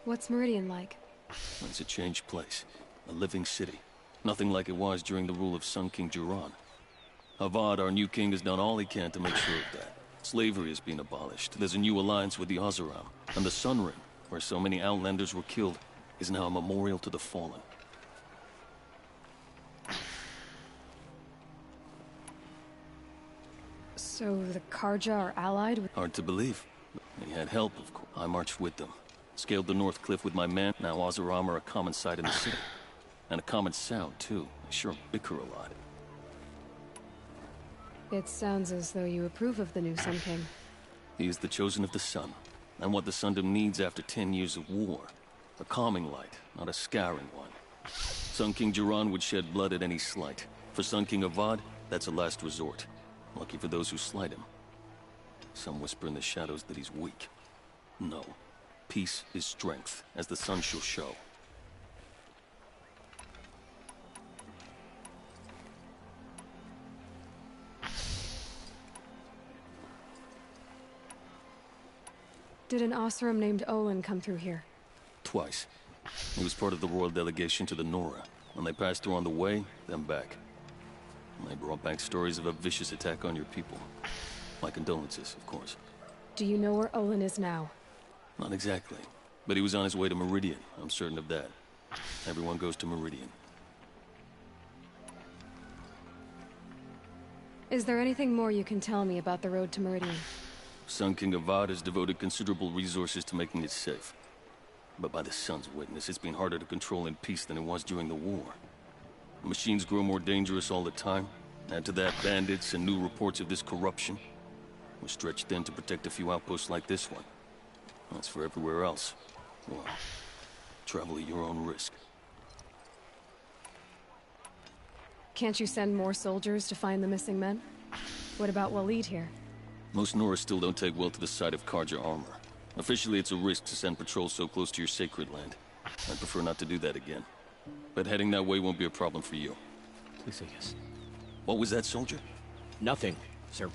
What's Meridian like? It's a changed place. A living city. Nothing like it was during the rule of Sun King Jiran. Avad, our new king, has done all he can to make sure of that. Slavery has been abolished. There's a new alliance with the Oseram. And the Sun Ring, where so many Outlanders were killed, is now a memorial to the fallen. So the Karja are allied with... Hard to believe. They had help, of course. I marched with them. Scaled the North Cliff with my men. Now Oseram are a common sight in the city. And a common sound, too. They sure bicker a lot. It sounds as though you approve of the new Sun King. He is the chosen of the sun. And what the Sundom needs after 10 years of war. A calming light, not a scouring one. Sun King Jiran would shed blood at any slight. For Sun King Avad, that's a last resort. Lucky for those who slight him. Some whisper in the shadows that he's weak. No. Peace is strength, as the sun shall show. Did an Oseram named Olin come through here? Twice. He was part of the royal delegation to the Nora. When they passed through on the way, then back. And they brought back stories of a vicious attack on your people. My condolences, of course. Do you know where Olin is now? Not exactly. But he was on his way to Meridian. I'm certain of that. Everyone goes to Meridian. Is there anything more you can tell me about the road to Meridian? Sun King Avad has devoted considerable resources to making it safe. But by the Sun's witness, it's been harder to control in peace than it was during the war. The machines grow more dangerous all the time. Add to that bandits and new reports of this corruption. We're stretched thin to protect a few outposts like this one. As for everywhere else, well, travel at your own risk. Can't you send more soldiers to find the missing men? What about Waleed here? Most Nora still don't take well to the sight of Karja armor. Officially, it's a risk to send patrols so close to your sacred land. I'd prefer not to do that again. But heading that way won't be a problem for you. Please say yes. What was that, soldier? Nothing, sir.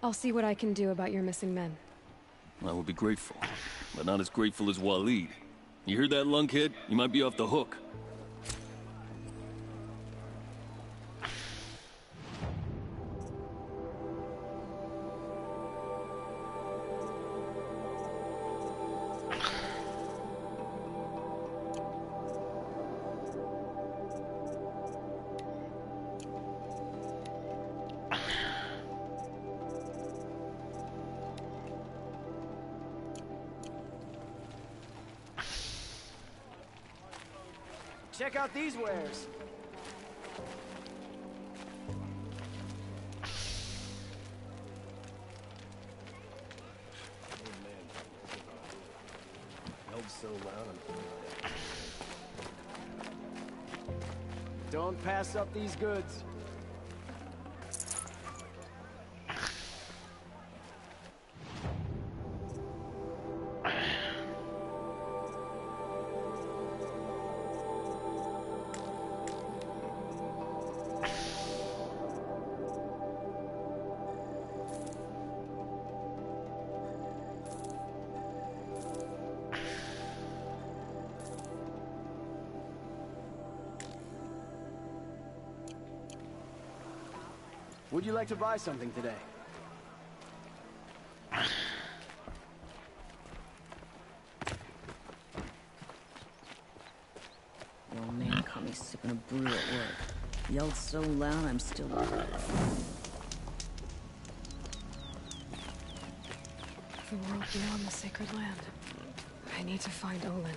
I'll see what I can do about your missing men. I would be grateful, but not as grateful as Waleed. You hear that, lunkhead? You might be off the hook. Check out these wares. Yelled so loud. Don't pass up these goods. Would you like to buy something today? The old man caught me sipping a brew at work. Yelled so loud I'm still alive. The world beyond the sacred land. I need to find Olin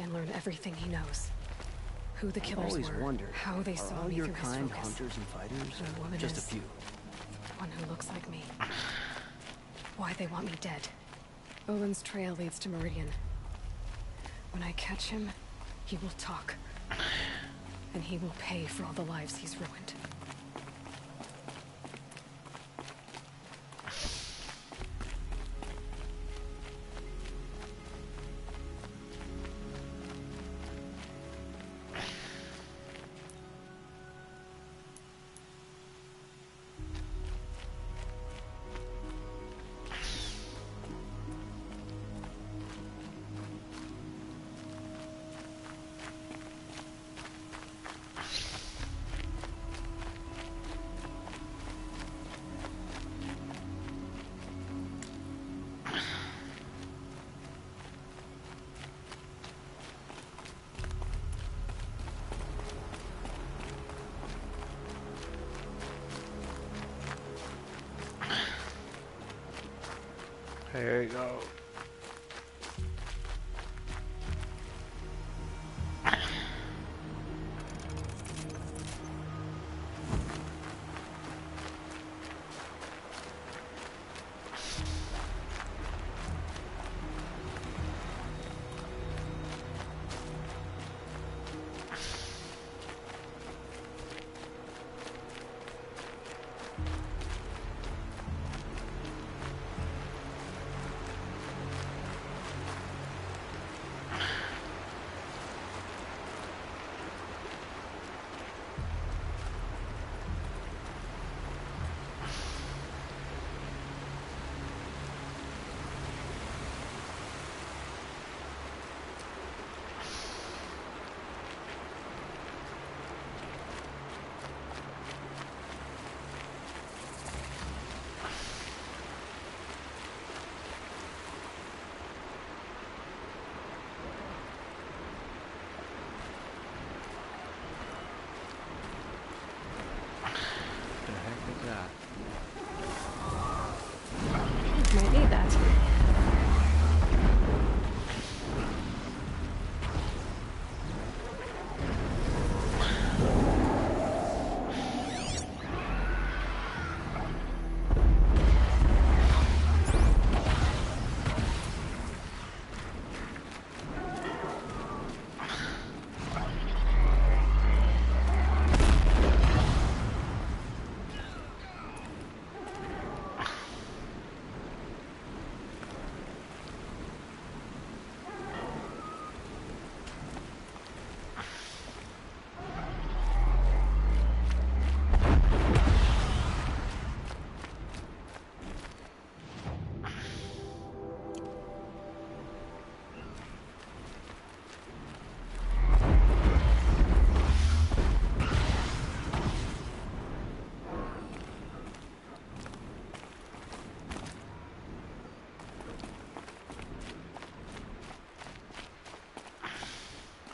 and learn everything he knows. Who the killers Always were, wondered, how they are saw all me your through his kind focus. hunters and fighters, The or woman just a is few? the one who looks like me. Why they want me dead. Olin's trail leads to Meridian. When I catch him, he will talk. And he will pay for all the lives he's ruined. There you go.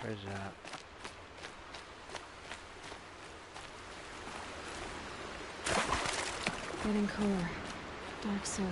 Where's that? Getting cooler. Dark soon.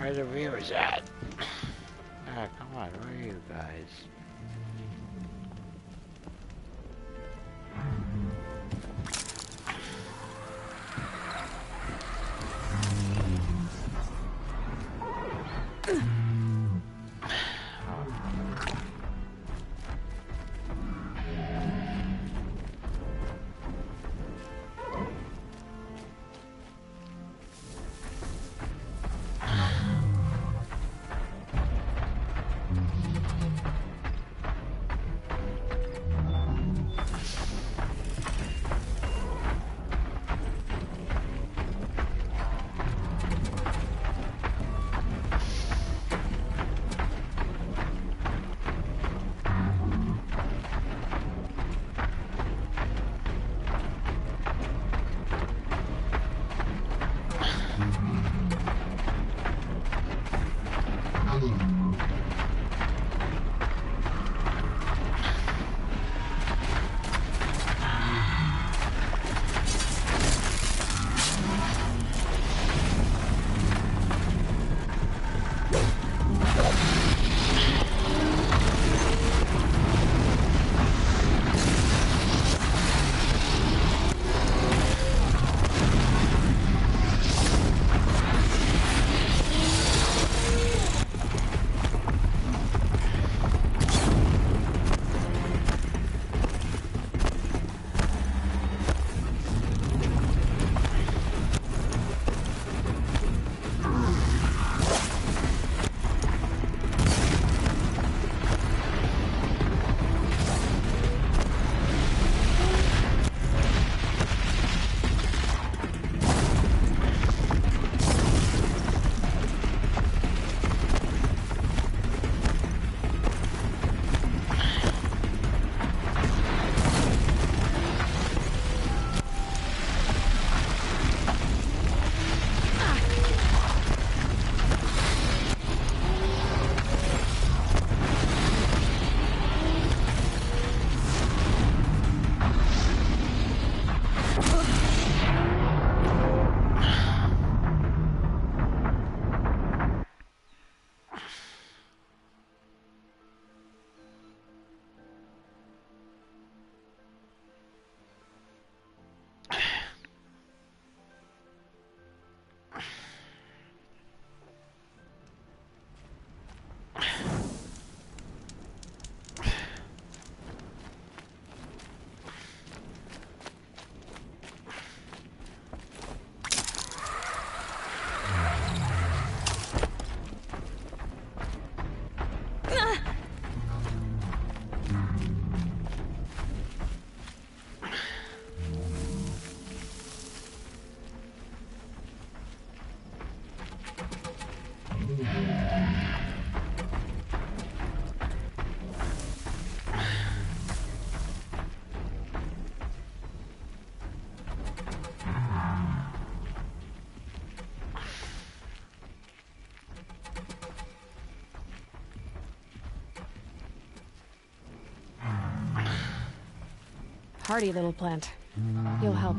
Where the viewers at? Ah, come on, where are you guys? Hardy little plant. You'll help.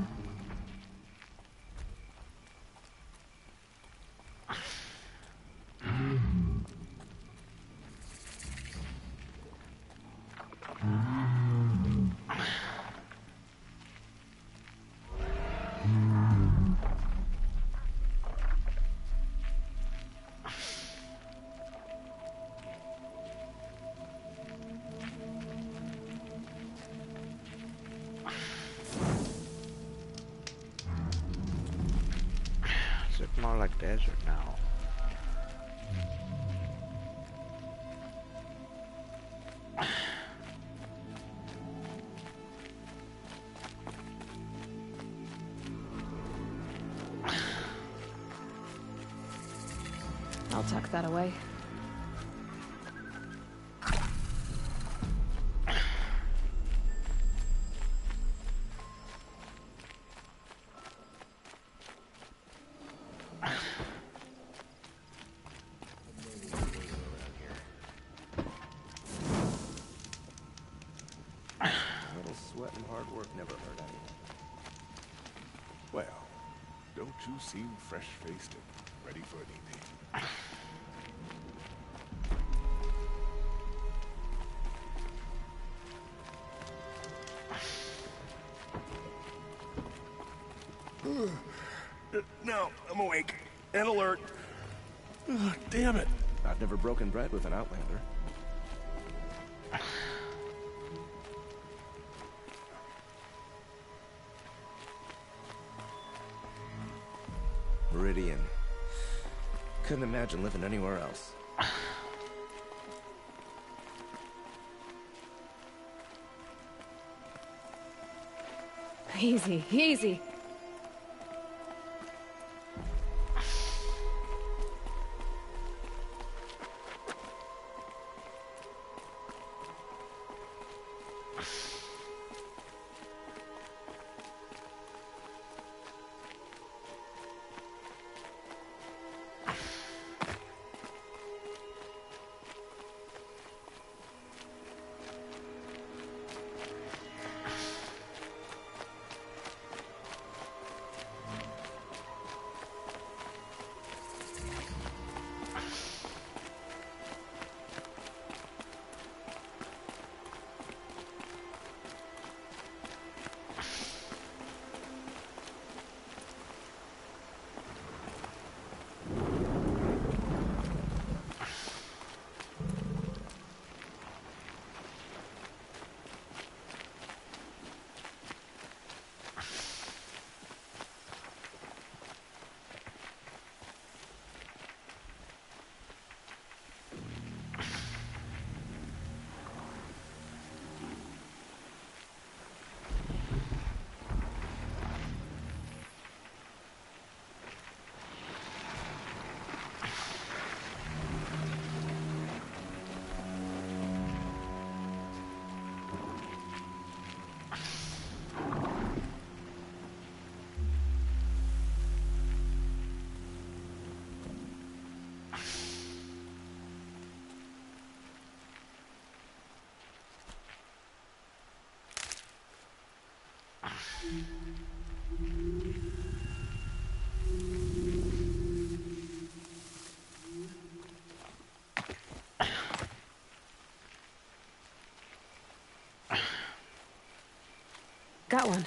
It's look more like desert now. I'll tuck that away. A little sweat and hard work never hurt anyone. Well, don't you seem fresh-faced and ready for an evening? No, I'm awake and alert. Damn it. I've never broken bread with an outlander. Meridian. Couldn't imagine living anywhere else. Easy, easy. Got one.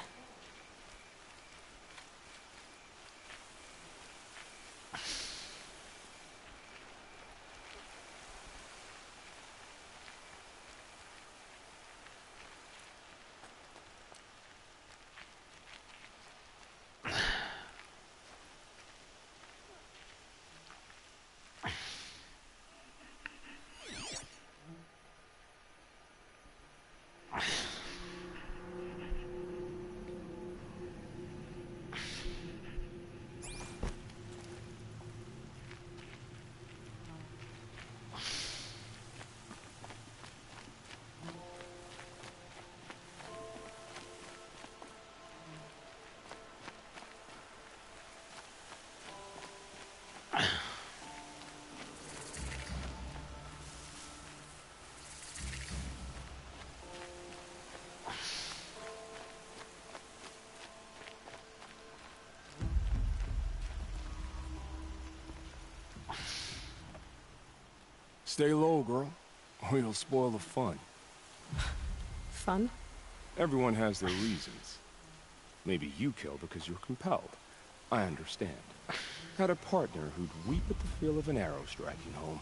Stay low, girl, or you'll spoil the fun. Fun? Everyone has their reasons. Maybe you kill because you're compelled. I understand. Had a partner who'd weep at the feel of an arrow striking home.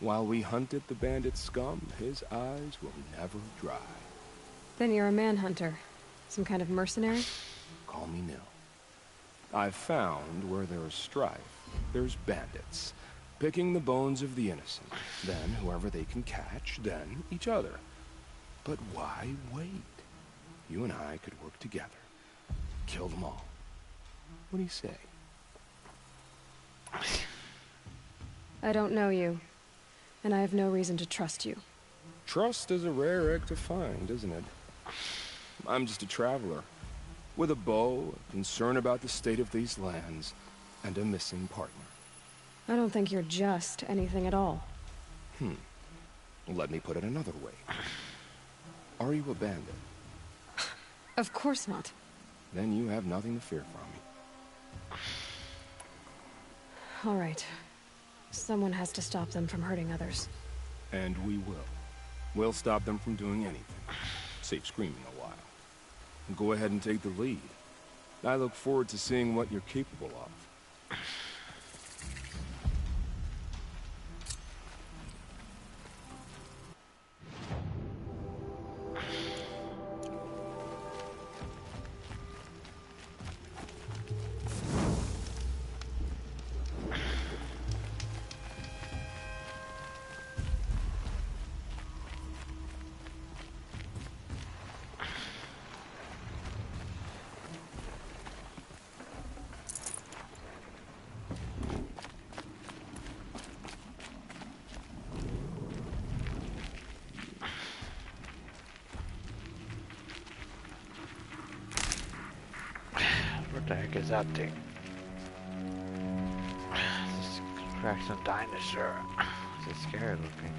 While we hunted the bandit scum, his eyes will never dry. Then you're a manhunter. Some kind of mercenary? Call me Nil. I've found where there's strife, there's bandits, picking the bones of the innocent, then whoever they can catch, then each other. But why wait? You and I could work together. Kill them all. What do you say? I don't know you, and I have no reason to trust you. Trust is a rare egg to find, isn't it? I'm just a traveler, with a bow, a concern about the state of these lands, and a missing partner. I don't think you're just anything at all. Let me put it another way. Are you a bandit? Of course not. Then you have nothing to fear from me. All right. Someone has to stop them from hurting others. And we will. We'll stop them from doing anything. Save screaming a while. Go ahead and take the lead. I look forward to seeing what you're capable of. What the heck is that thing? This cracks a dinosaur. It's scary looking.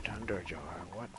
Thunder jar, what?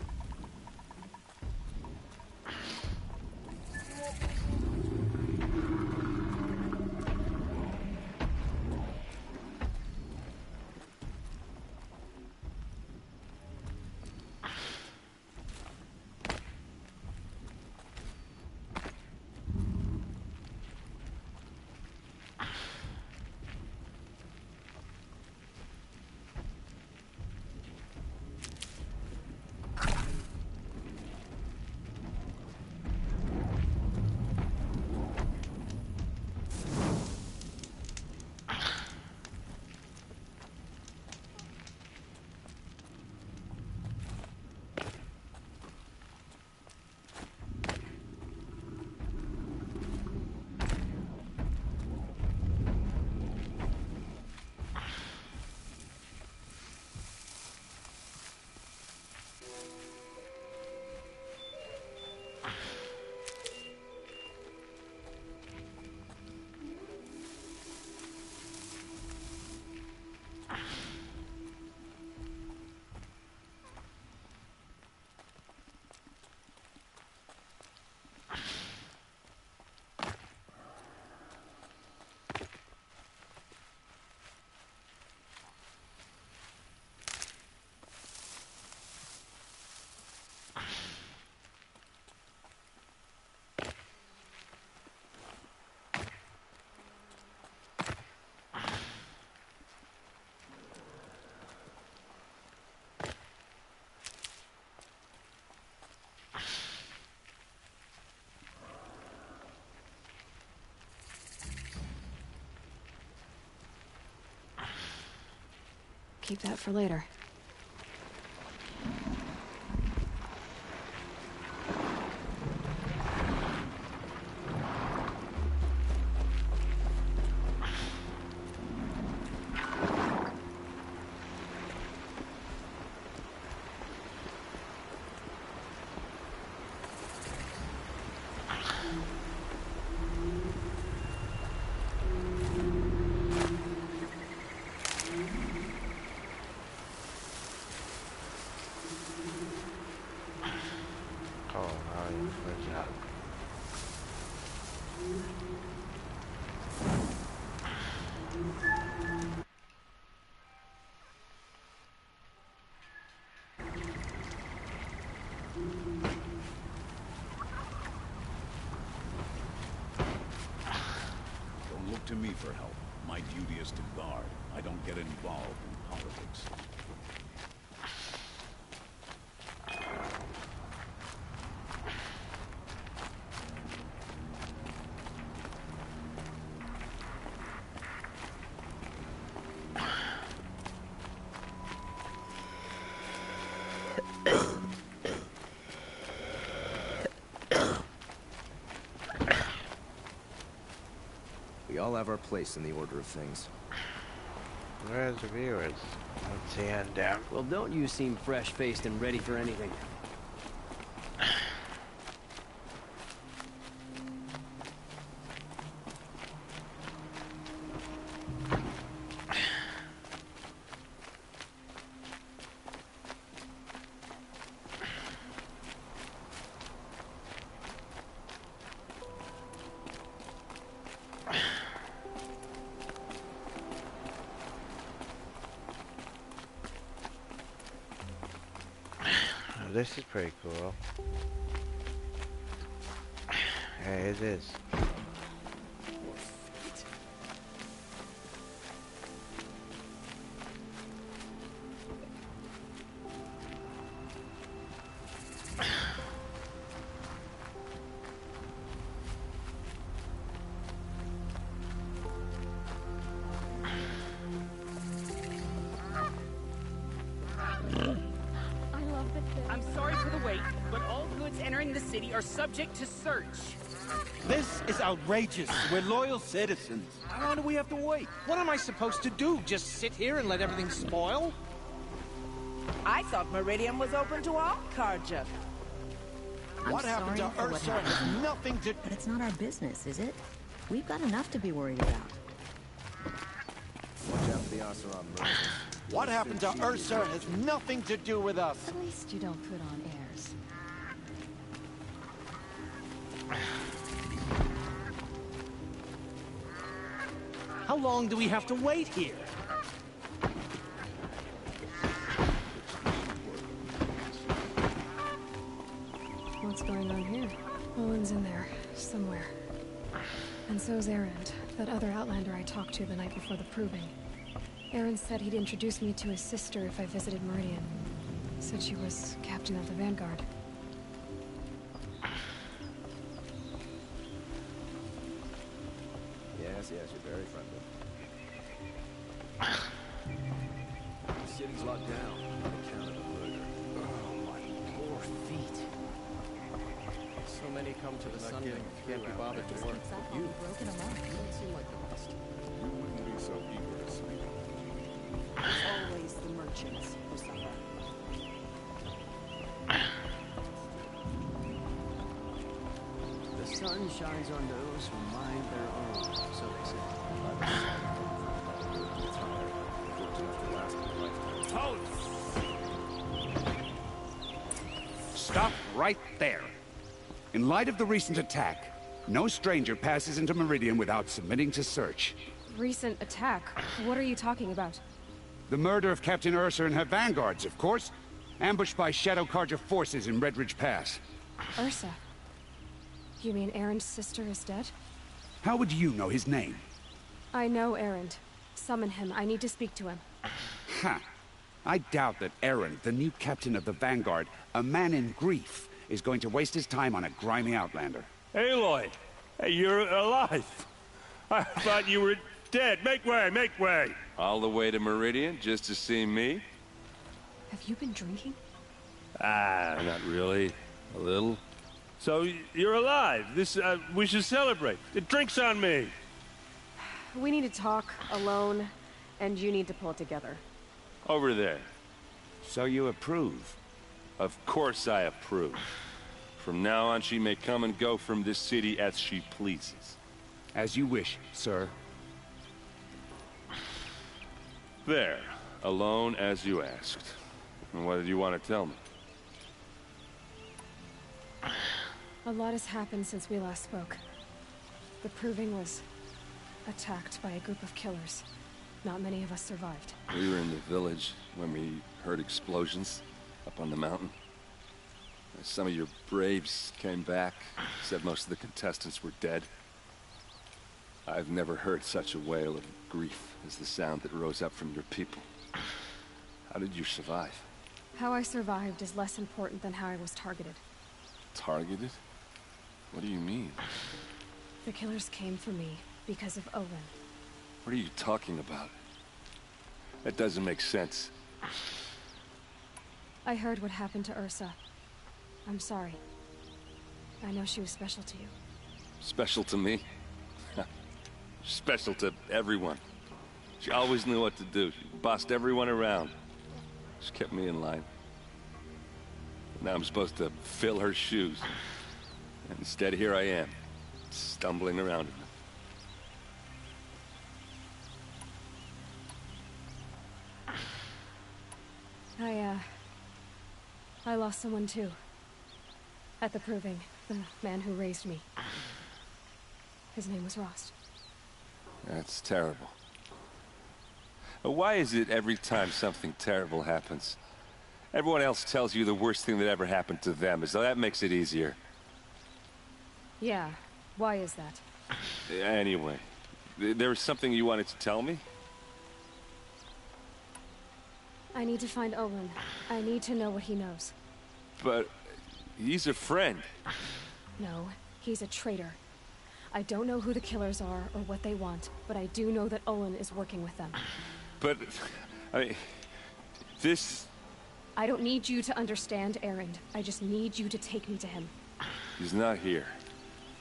Keep that for later. Don't look to me for help. My duty is to guard. I don't get involved in politics. We all have our place in the order of things. Where's the viewers? Let's see, and down. Well, don't you seem fresh-faced and ready for anything. This is pretty cool. Hey, it is. I'm sorry for the wait, but all goods entering the city are subject to search. This is outrageous. We're loyal citizens. How long do we have to wait? What am I supposed to do? Just sit here and let everything spoil? I thought Meridian was open to all, Carja. What happened to Ursa has nothing to... But it's not our business, is it? We've got enough to be worried about. Watch out for the Oseram merchants. What happened to Ursa has nothing to do with us. At least you don't put on airs. How long do we have to wait here? What's going on here? Owen's in there, somewhere. And so's Erend, that other Outlander I talked to the night before the proving. Erend said he'd introduce me to his sister if I visited Meridian. Said she was captain of the Vanguard. Yes, you're very friendly. The city's locked down on account of the murder. Oh, my poor feet. So many come to the Sunday, can't be bothered to work. You don't seem like the rest. You wouldn't be so eager to sleep. It's always the merchants who suffer. The sun shines on those who mind their own, so they say. Stop right there. In light of the recent attack, no stranger passes into Meridian without submitting to search. Recent attack? What are you talking about? The murder of Captain Ursa and her vanguards, of course. Ambushed by Shadow Carja forces in Red Ridge Pass. Ursa? You mean Erend's sister is dead? How would you know his name? I know Erend. Summon him. I need to speak to him. Ha! I doubt that Erend, the new captain of the Vanguard, a man in grief, is going to waste his time on a grimy outlander. Aloy! Hey, you're alive! I thought you were dead. Make way, make way! All the way to Meridian just to see me? Have you been drinking? Ah, not really. A little. So, you're alive. We should celebrate. The drink's on me. We need to talk, alone, and you need to pull it together. Over there. So you approve? Of course I approve. From now on, she may come and go from this city as she pleases. As you wish, sir. There. Alone as you asked. And what did you want to tell me? A lot has happened since we last spoke. The proving was Attacked by a group of killers. Not many of us survived. We were in the village when we heard explosions up on the mountain. Some of your braves came back, said most of the contestants were dead. I've never heard such a wail of grief as the sound that rose up from your people. How did you survive? How I survived is less important than how I was targeted. Targeted? What do you mean? The killers came for me because of Owen. What are you talking about? That doesn't make sense. I heard what happened to Ursa. I'm sorry. I know she was special to you. Special to me? Special to everyone. She always knew what to do. She bossed everyone around. She kept me in line. Now I'm supposed to fill her shoes. And instead, here I am, stumbling around in them. I lost someone too. At the proving, the man who raised me. His name was Rost. That's terrible. Why is it every time something terrible happens, everyone else tells you the worst thing that ever happened to them, as though that makes it easier? Yeah, why is that? Anyway, there was something you wanted to tell me? I need to find Owen. I need to know what he knows. But he's a friend. No, he's a traitor. I don't know who the killers are or what they want, but I do know that Owen is working with them. But, I mean, this... I don't need you to understand, Erend. I just need you to take me to him. He's not here.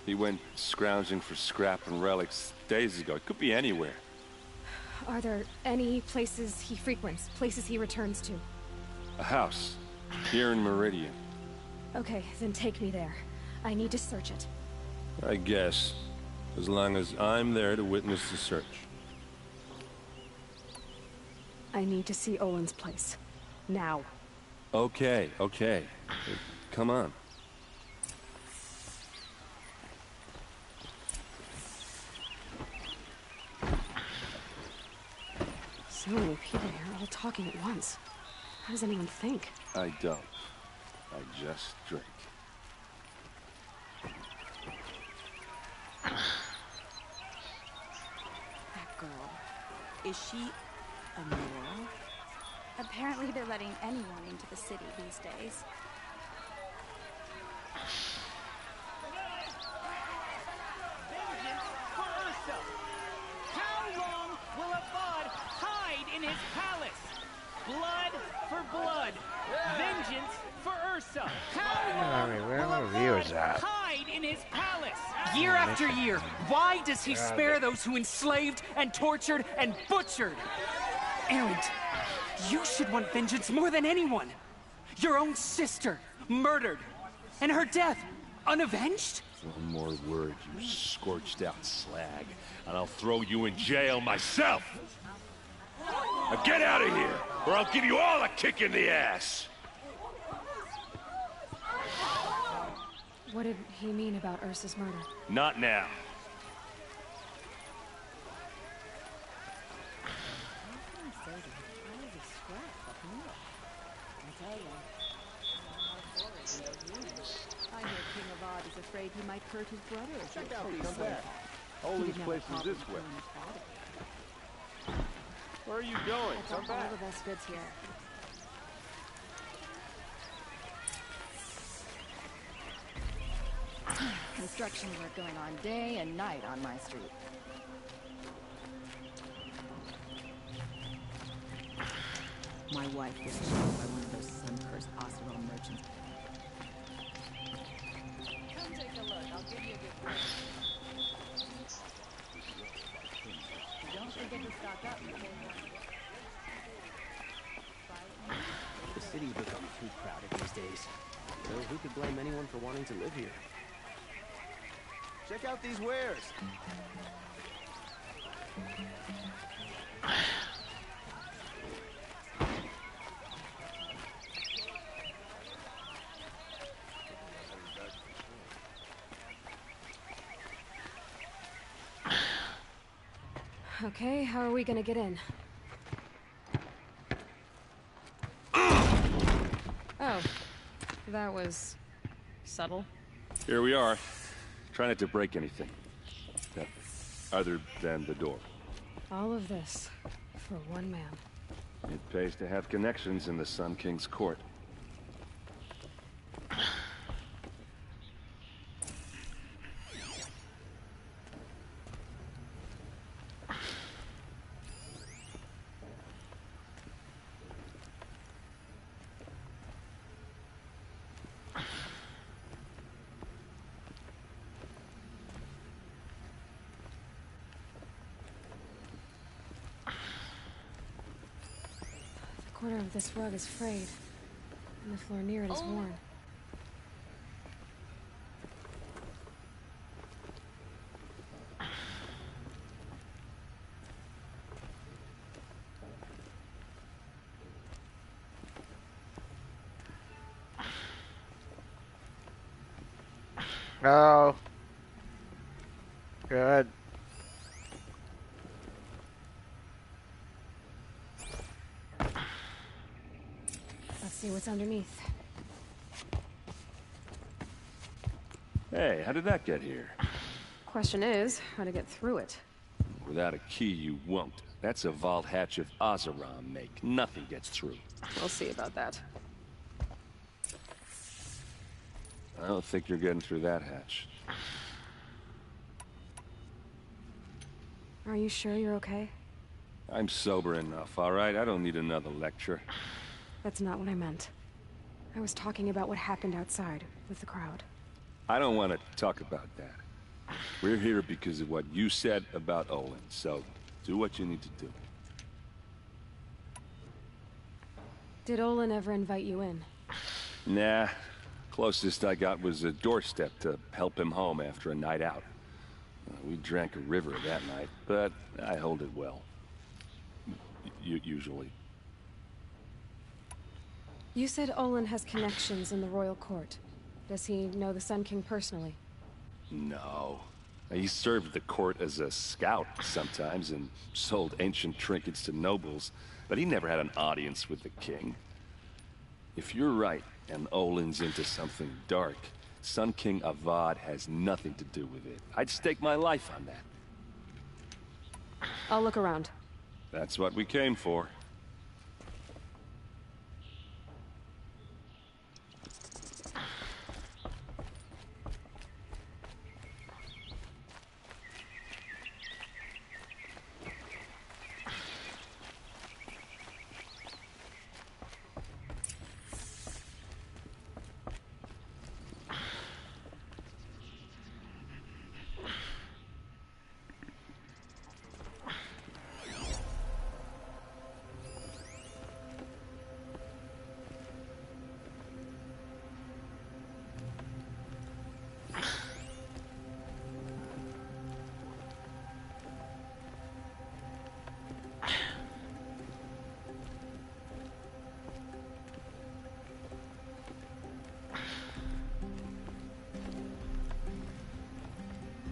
He went scrounging for scrap and relics days ago. It could be anywhere. Are there any places he frequents, places he returns to? A house, here in Meridian. Okay, then take me there. I need to search it. I guess. As long as I'm there to witness the search. I need to see Owen's place. Now. Okay. Come on. So many people here, all talking at once. How does anyone think? I don't. I just drink. That girl. Is she a Nora? Apparently they're letting anyone into the city these days. How long will a bud hide in his palace? Blood for blood. Vengeance for Ursa. How long where will are a the viewers bud at? hide in his palace? Year after year, why does he spare those who enslaved and tortured and butchered? Erend, you should want vengeance more than anyone. Your own sister, murdered, and her death, unavenged? One more word, you scorched out slag, and I'll throw you in jail myself! Now get out of here, or I'll give you all a kick in the ass! What did he mean about Ursa's murder? Not now. I hear King Avad is afraid he might hurt his brother. Check out these stairs. All these places this way. Where are you going? Come back. All the best goods here. Construction work going on day and night on my street. My wife was shot by one of those sun-cursed Oseron merchants. Come take a look. I'll give you a good price. Don't forget to stock up. The city's become too crowded these days. Well, who could blame anyone for wanting to live here? Check out these wares. Okay, how are we gonna get in? Oh, that was subtle. Here we are. Try not to break anything. Other than the door. All of this for one man. It pays to have connections in the Sun King's court. The corner of this rug is frayed, and the floor near it is worn. Oh. Good. Let's see what's underneath. Hey, how did that get here? Question is, how to get through it. Without a key, you won't. That's a vault hatch of Oseram make. Nothing gets through. We'll see about that. I don't think you're getting through that hatch. Are you sure you're okay? I'm sober enough, all right? I don't need another lecture. That's not what I meant. I was talking about what happened outside with the crowd. I don't want to talk about that. We're here because of what you said about Olin, so do what you need to do. Did Olin ever invite you in? Nah. Closest I got was a doorstep to help him home after a night out. We drank a river that night, but I hold it well. Usually. You said Olin has connections in the royal court. Does he know the Sun King personally? No. He served the court as a scout sometimes and sold ancient trinkets to nobles, but he never had an audience with the king. If you're right, and Olin's into something dark, Sun King Avad has nothing to do with it. I'd stake my life on that. I'll look around. That's what we came for.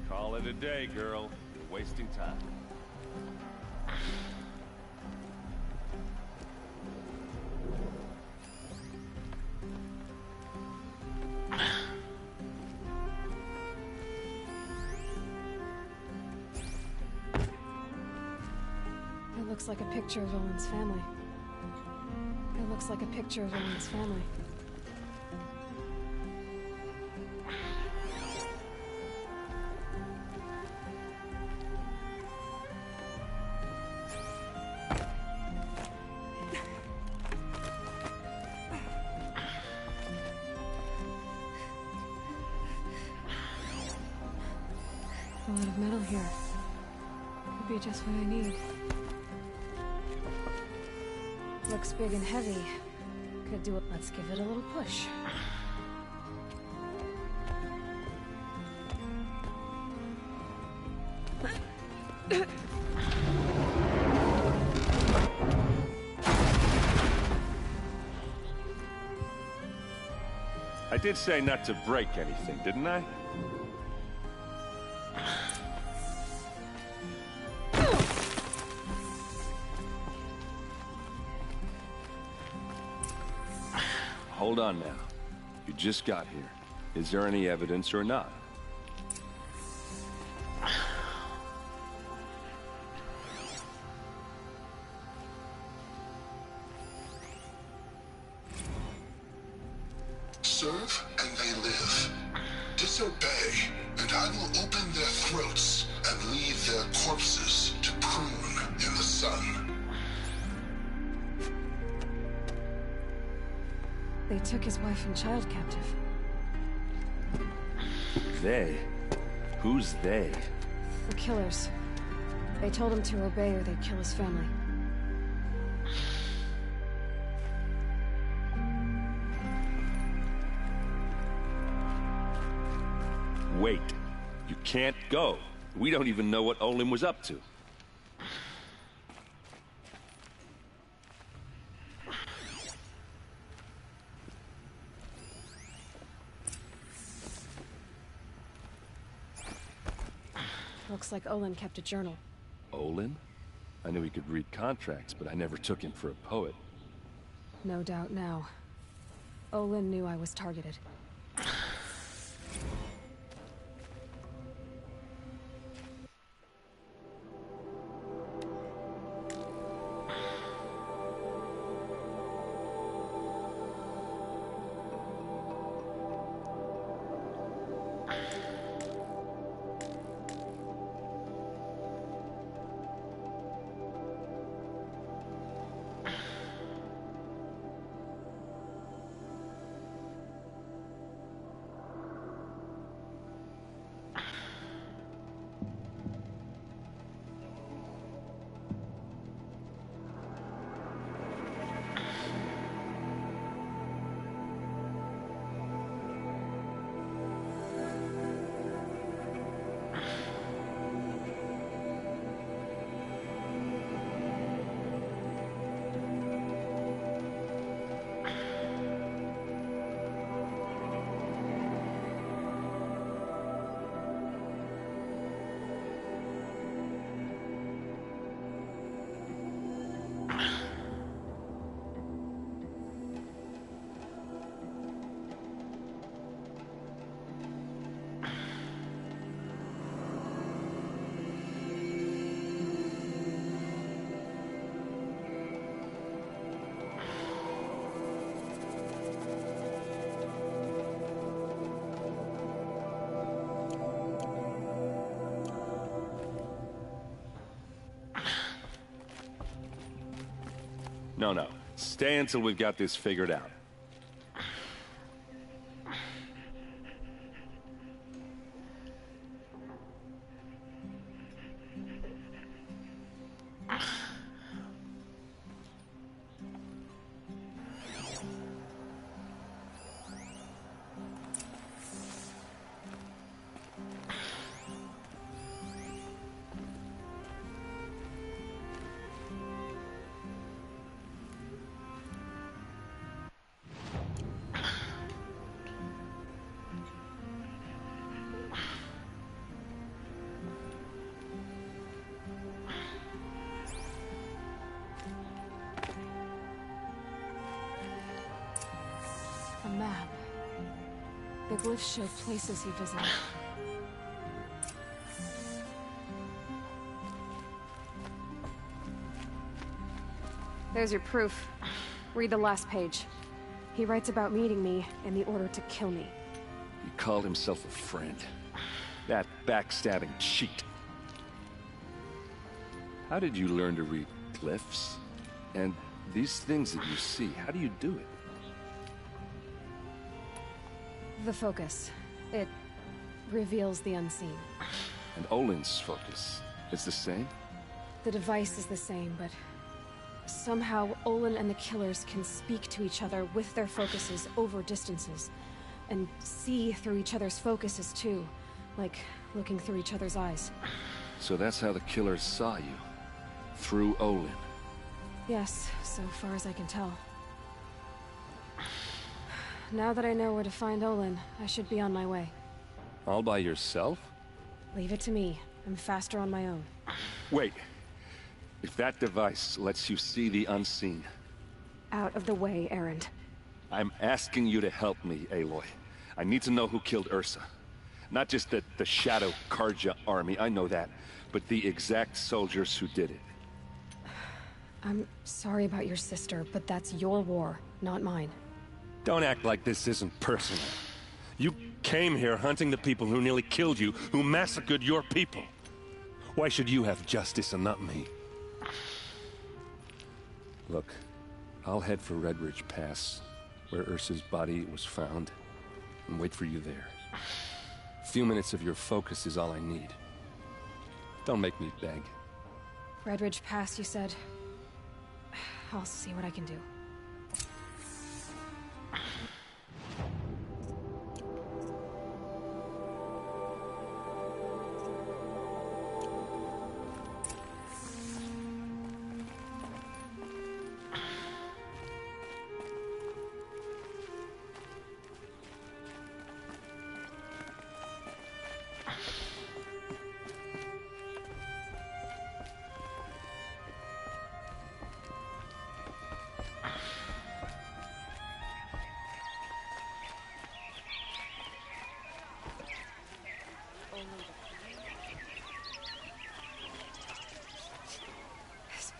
Call it a day, girl. You're wasting time. It looks like a picture of Olin's family. It looks like a picture of Olin's family. A lot of metal here. Could be just what I need. Looks big and heavy. Could do it. Let's give it a little push. I did say not to break anything, didn't I? hold on now. You just got here. Is there any evidence or not? Serve and they live. Disobey, and I will open their throats and leave their corpses to prune in the sun. They took his wife and child captive. They? Who's they? The killers. They told him to obey or they'd kill his family. Wait. You can't go. We don't even know what Olin was up to. Looks like Olin kept a journal. Olin? I knew he could read contracts, but I never took him for a poet. No doubt now. Olin knew I was targeted. No. Stay until we've got this figured out. A map. The glyphs show places he visited. There's your proof. Read the last page. He writes about meeting me in the order to kill me. He called himself a friend. That backstabbing cheat. How did you learn to read glyphs? And these things that you see, how do you do it? The focus. It reveals the unseen. And Olin's focus is the same? The device is the same, but somehow Olin and the killers can speak to each other with their focuses over distances. And see through each other's focuses too. Like looking through each other's eyes. So that's how the killers saw you? Through Olin? Yes, so far as I can tell. Now that I know where to find Olin, I should be on my way. All by yourself? Leave it to me. I'm faster on my own. Wait. If that device lets you see the unseen... Out of the way, Erend. I'm asking you to help me, Aloy. I need to know who killed Ursa. Not just the Shadow Karja army, I know that, but the exact soldiers who did it. I'm sorry about your sister, but that's your war, not mine. Don't act like this isn't personal. You came here hunting the people who nearly killed you, who massacred your people. Why should you have justice and not me? Look, I'll head for Red Ridge Pass, where Ursa's body was found, and wait for you there. A few minutes of your focus is all I need. Don't make me beg. Red Ridge Pass, you said? I'll see what I can do.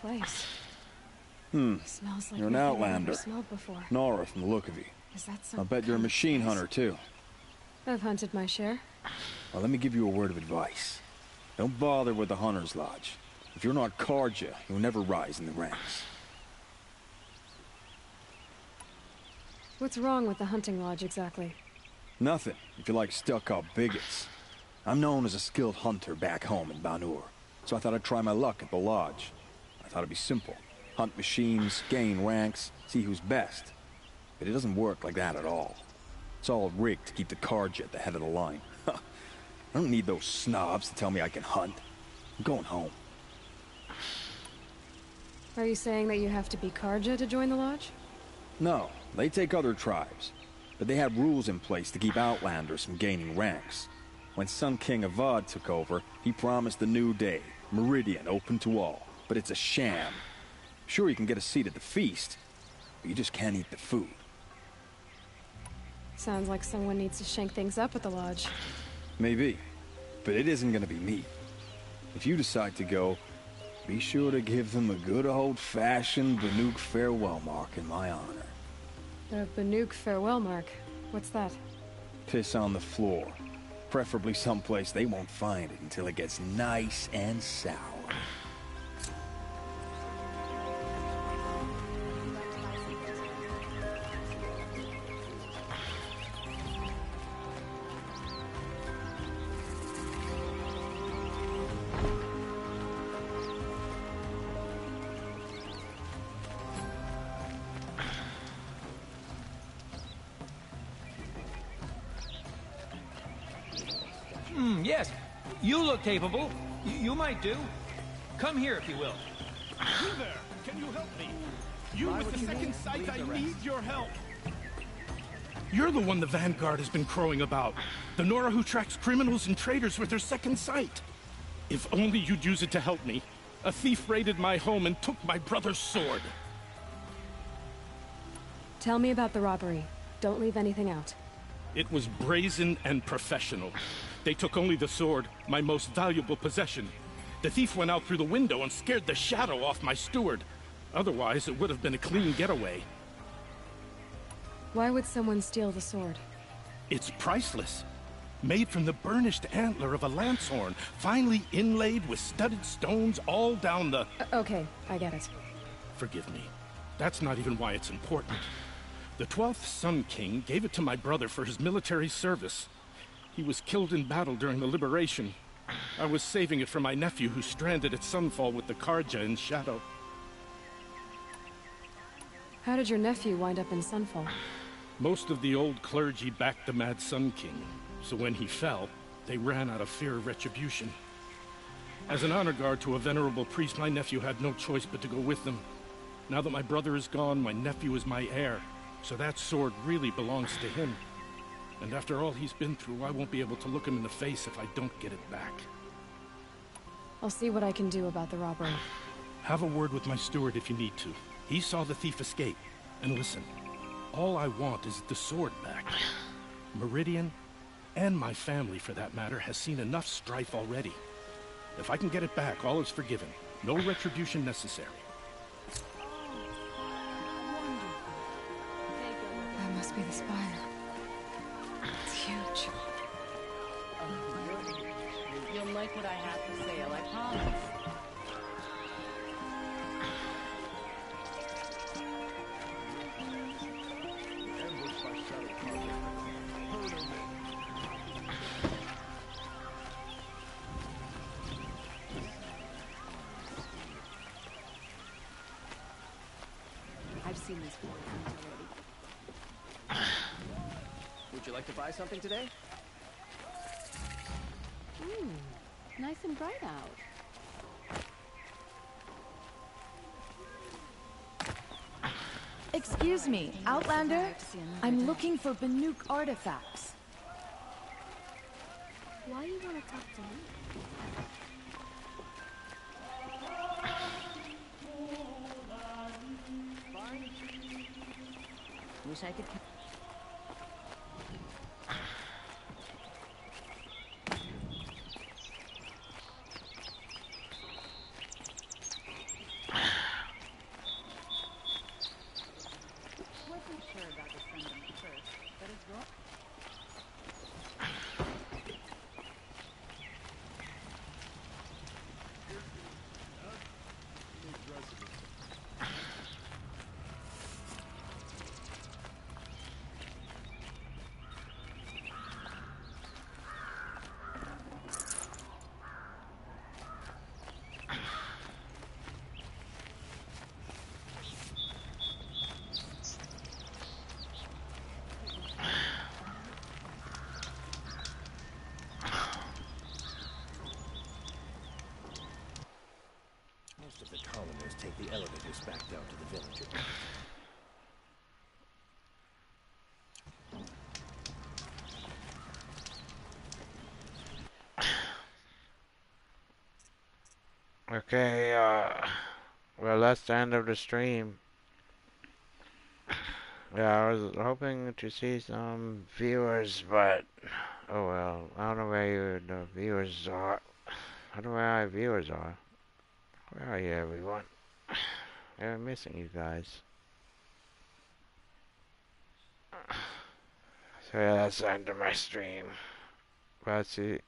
Place. Smells like You're an nothing I've outlander. ever smelled before. Nora from the look of you. Is that some I bet you're a kind of machine place? hunter, too. I've hunted my share. Well, let me give you a word of advice. Don't bother with the Hunter's Lodge. If you're not Karja, you'll never rise in the ranks. What's wrong with the hunting lodge, exactly? Nothing, if you like stuck-up bigots. I'm known as a skilled hunter back home in Banur, so I thought I'd try my luck at the lodge. I thought it'd be simple. Hunt machines, gain ranks, see who's best. But it doesn't work like that at all. It's all rigged to keep the Karja at the head of the line. I don't need those snobs to tell me I can hunt. I'm going home. Are you saying that you have to be Karja to join the lodge? No, they take other tribes. But they have rules in place to keep outlanders from gaining ranks. When Sun King Avad took over, he promised a new day, Meridian open to all. But it's a sham. Sure, you can get a seat at the feast, but you just can't eat the food. Sounds like someone needs to shank things up at the lodge. Maybe, but it isn't gonna be me. If you decide to go, be sure to give them a good old-fashioned Banuk farewell mark in my honor. The Banuk farewell mark. What's that? Piss on the floor. Preferably someplace they won't find it until it gets nice and sour. Yes, you look capable. You might do. Come here, if you will. You there! Can you help me? You with the second sight, I need your help! You're the one the Vanguard has been crowing about. The Nora who tracks criminals and traitors with her second sight. If only you'd use it to help me. A thief raided my home and took my brother's sword. Tell me about the robbery. Don't leave anything out. It was brazen and professional. They took only the sword, my most valuable possession. The thief went out through the window and scared the shadow off my steward. Otherwise, it would have been a clean getaway. Why would someone steal the sword? It's priceless. Made from the burnished antler of a lancehorn, finely inlaid with studded stones all down the... Okay, I get it. Forgive me. That's not even why it's important. The 12th Sun King gave it to my brother for his military service. He was killed in battle during the liberation. I was saving it for my nephew who's stranded at Sunfall with the Karja in Shadow. How did your nephew wind up in Sunfall? Most of the old clergy backed the Mad Sun King, so when he fell, they ran out of fear of retribution. As an honor guard to a venerable priest, my nephew had no choice but to go with them. Now that my brother is gone, my nephew is my heir, so that sword really belongs to him. And after all he's been through, I won't be able to look him in the face if I don't get it back. I'll see what I can do about the robbery. Have a word with my steward if you need to. He saw the thief escape. And listen, All I want is the sword back. Meridian, and my family for that matter, has seen enough strife already. If I can get it back, all is forgiven. No retribution necessary. That must be the spire. It's huge. You'll like what I have for sale, I promise. I've seen this boy already. Would you like to buy something today? Nice and bright out. Excuse me, Outlander? I'm looking for Banuk artifacts. Why you want to talk to me? Wish I could... Wasn't sure about the sending first, but it's wrong. Most of the colonists take the elevators back down to the village at night. Okay, well, that's the end of the stream. Yeah, I was hoping to see some viewers, but oh well. I don't know where the viewers are. I don't know where our viewers are. Where are you, everyone? I'm missing you guys. So yeah, that's the end of my stream. But see,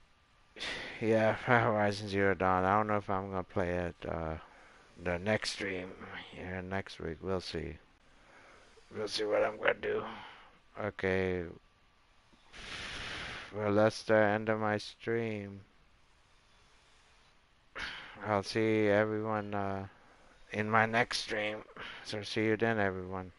yeah, Horizon Zero Dawn. I don't know if I'm gonna play it the next stream here next week. We'll see. We'll see what I'm gonna do. Okay. Well, that's the end of my stream. I'll see everyone in my next stream. So see you then, everyone.